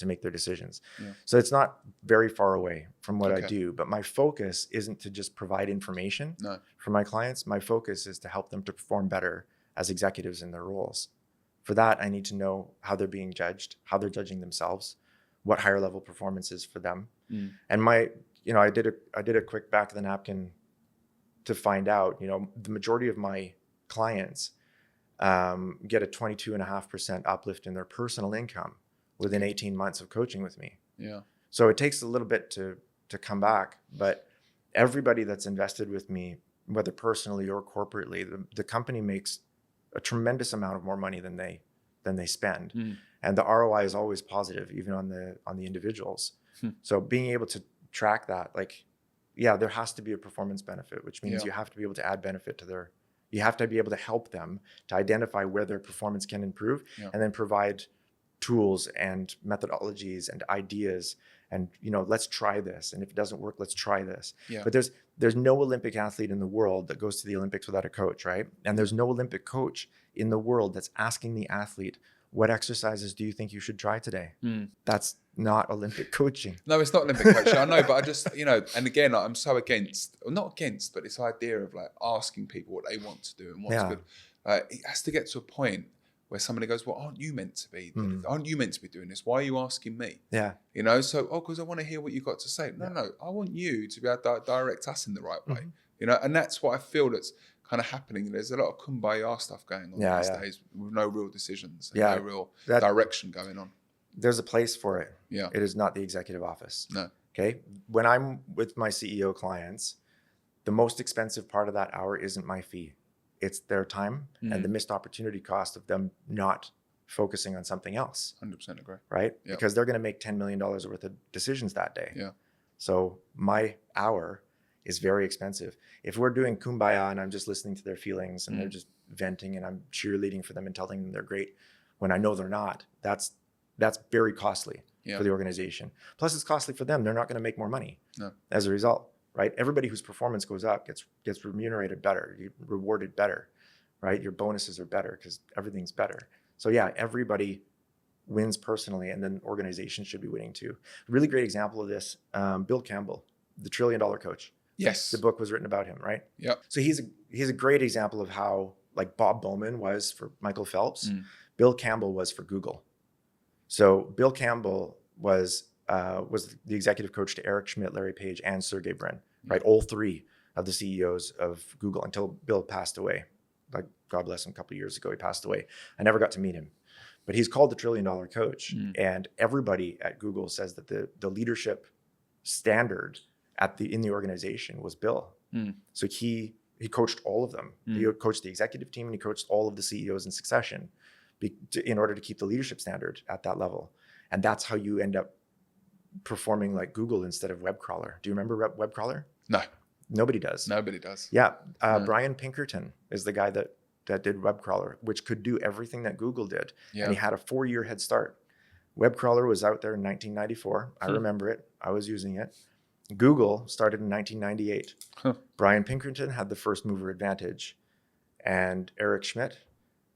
make their decisions. Yeah. So it's not very far away from what I do, but my focus isn't to just provide information for my clients. My focus is to help them to perform better as executives in their roles. For that, I need to know how they're being judged, how they're judging themselves, what higher level performance is for them. And I did a quick back of the napkin to find out, the majority of my clients get a 22.5% uplift in their personal income within 18 months of coaching with me. Yeah. So it takes a little bit to come back, but everybody that's invested with me, whether personally or corporately, the company makes a tremendous amount of more money than they spend. And the ROI is always positive, even on the individuals. So being able to track that, there has to be a performance benefit, which means you have to be able to add benefit to you have to be able to help them to identify where their performance can improve and then provide tools and methodologies and ideas and, let's try this. And if it doesn't work, let's try this. Yeah. But there's no Olympic athlete in the world that goes to the Olympics without a coach, right? And there's no Olympic coach in the world that's asking the athlete, what exercises do you think you should try today? That's not Olympic coaching. No, it's not Olympic coaching. I know, but I just, and again, I'm so not against, but this idea of asking people what they want to do and what's good. It has to get to a point where somebody goes, well, aren't you meant to be? Aren't you meant to be doing this? Why are you asking me? Yeah. So, because I want to hear what you've got to say. No, I want you to be able to direct us in the right way. And that's what I feel that's kind of happening. There's a lot of kumbaya stuff going on these days with no real decisions and no real direction going on. There's a place for it. Yeah. It is not the executive office. No. Okay. When I'm with my CEO clients, the most expensive part of that hour isn't my fee. It's their time and the missed opportunity cost of them not focusing on something else. 100% agree. Right? Yep. Because they're going to make $10 million worth of decisions that day. Yeah. So my hour is very expensive. If we're doing kumbaya and I'm just listening to their feelings and they're just venting and I'm cheerleading for them and telling them they're great when I know they're not, that's very costly for the organization. Plus it's costly for them. They're not going to make more money as a result. Right? Everybody whose performance goes up gets remunerated better, rewarded better, right? Your bonuses are better because everything's better. So everybody wins personally, and then organizations should be winning too. A really great example of this, Bill Campbell, the $1 trillion coach. Yes. The book was written about him, right? Yeah. So he's a great example of how Bob Bowman was for Michael Phelps, Bill Campbell was for Google. So Bill Campbell was the executive coach to Eric Schmidt, Larry Page, and Sergey Brin, right? All 3 of the CEOs of Google until Bill passed away. Like, God bless him, a couple of years ago, he passed away. I never got to meet him. But he's called the $1 trillion coach. And everybody at Google says that the leadership standard in the organization was Bill. So he coached all of them. He coached the executive team and he coached all of the CEOs in succession in order to keep the leadership standard at that level. And that's how you end up performing like Google instead of web crawler. Do you remember web crawler? No. Nobody does. Nobody does. Yeah. Brian Pinkerton is the guy that did web crawler, which could do everything that Google did. Yeah. And he had a 4-year head start. Web crawler was out there in 1994. I remember it. I was using it. Google started in 1998. Brian Pinkerton had the first mover advantage, and Eric Schmidt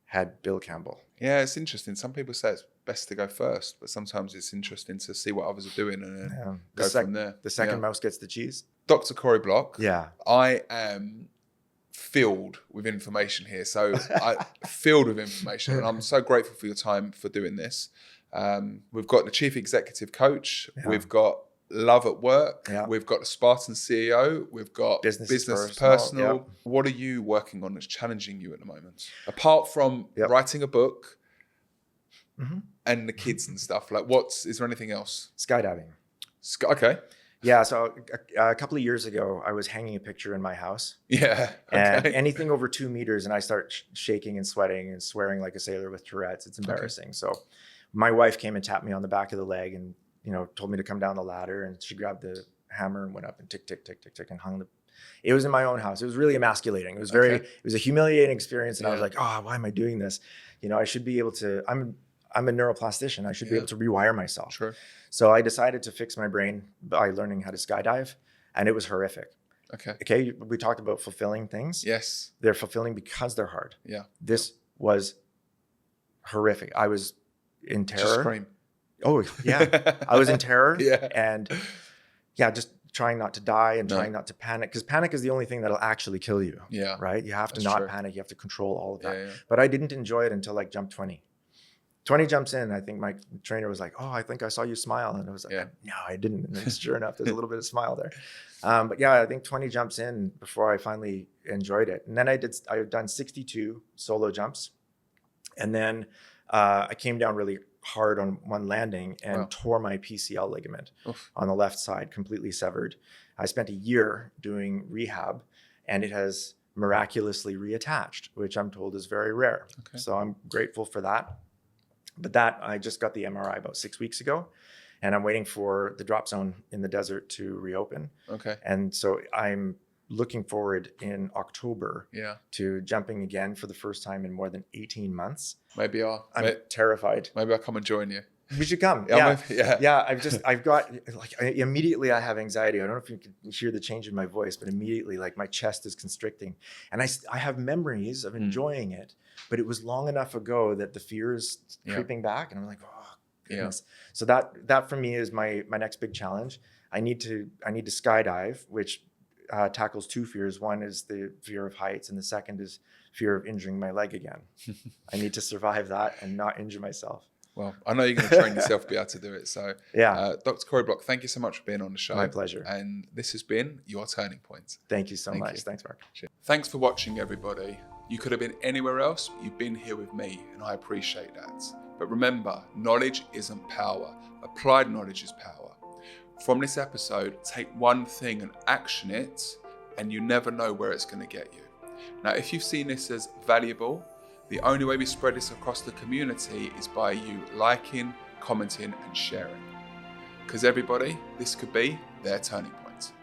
had Bill Campbell. Yeah, it's interesting. Some people say it's best to go first, but sometimes it's interesting to see what others are doing and then go from there. The second mouse gets the cheese. Dr. Corrie Block. Yeah. I am filled with information here. So filled with information, and I'm so grateful for your time for doing this. We've got the chief executive coach. Yeah. We've got love at work. Yeah. We've got the Spartan CEO. We've got business personal. Yep. What are you working on that's challenging you at the moment? Apart from writing a book and the kids and stuff, like is there anything else? Skydiving. Okay. Yeah, so a couple of years ago, I was hanging a picture in my house. Yeah. Okay. And anything over 2 meters, and I start shaking and sweating and swearing like a sailor with Tourette's. It's embarrassing. Okay. So my wife came and tapped me on the back of the leg and, told me to come down the ladder. And she grabbed the hammer and went up and tick, tick, tick, tick, tick, and hung it was in my own house. It was really emasculating. It was it was a humiliating experience. And I was like, why am I doing this? I should be able to, I'm a neuroplastician. I should be able to rewire myself. Sure. So I decided to fix my brain by learning how to skydive, and it was horrific. Okay. We talked about fulfilling things. Yes. They're fulfilling because they're hard. Yeah. This was horrific. I was in terror. Just scream. Oh, yeah. I was in terror. Yeah. And just trying not to die and trying not to panic, because panic is the only thing that'll actually kill you. Yeah. Right? You have to not panic. You have to control all of that. Yeah. But I didn't enjoy it until like jump 20. 20 jumps in. I think my trainer was like, I think I saw you smile. And I was like, no, I didn't. And then sure enough, there's a little bit of smile there. But yeah, I think 20 jumps in before I finally enjoyed it. And then I've done 62 solo jumps. And then I came down really hard on one landing and tore my PCL ligament on the left side, completely severed. I spent a year doing rehab, and it has miraculously reattached, which I'm told is very rare. Okay. So I'm grateful for that. But I just got the MRI about 6 weeks ago, and I'm waiting for the drop zone in the desert to reopen. Okay. And so I'm looking forward in October to jumping again for the first time in more than 18 months. I'm terrified. Maybe I'll come and join you. We should come. I've got immediately I have anxiety. I don't know if you can hear the change in my voice, but immediately like my chest is constricting, and I have memories of enjoying it, but it was long enough ago that the fear is creeping back, and I'm like, oh goodness. So that for me is my next big challenge. I need to skydive, which tackles two fears. One is the fear of heights, and the second is fear of injuring my leg again. I need to survive that and not injure myself. Well, I know you're going to train yourself to be able to do it. So, Dr. Corrie Block, thank you so much for being on the show. My pleasure. And this has been Your Turning Point. Thank you so much. Thanks, Mark. Cheers. Thanks for watching, everybody. You could have been anywhere else, but you've been here with me, and I appreciate that. But remember, knowledge isn't power. Applied knowledge is power. From this episode, take one thing and action it, and you never know where it's going to get you. Now, if you've seen this as valuable, the only way we spread this across the community is by you liking, commenting, and sharing. Because everybody, this could be their turning point.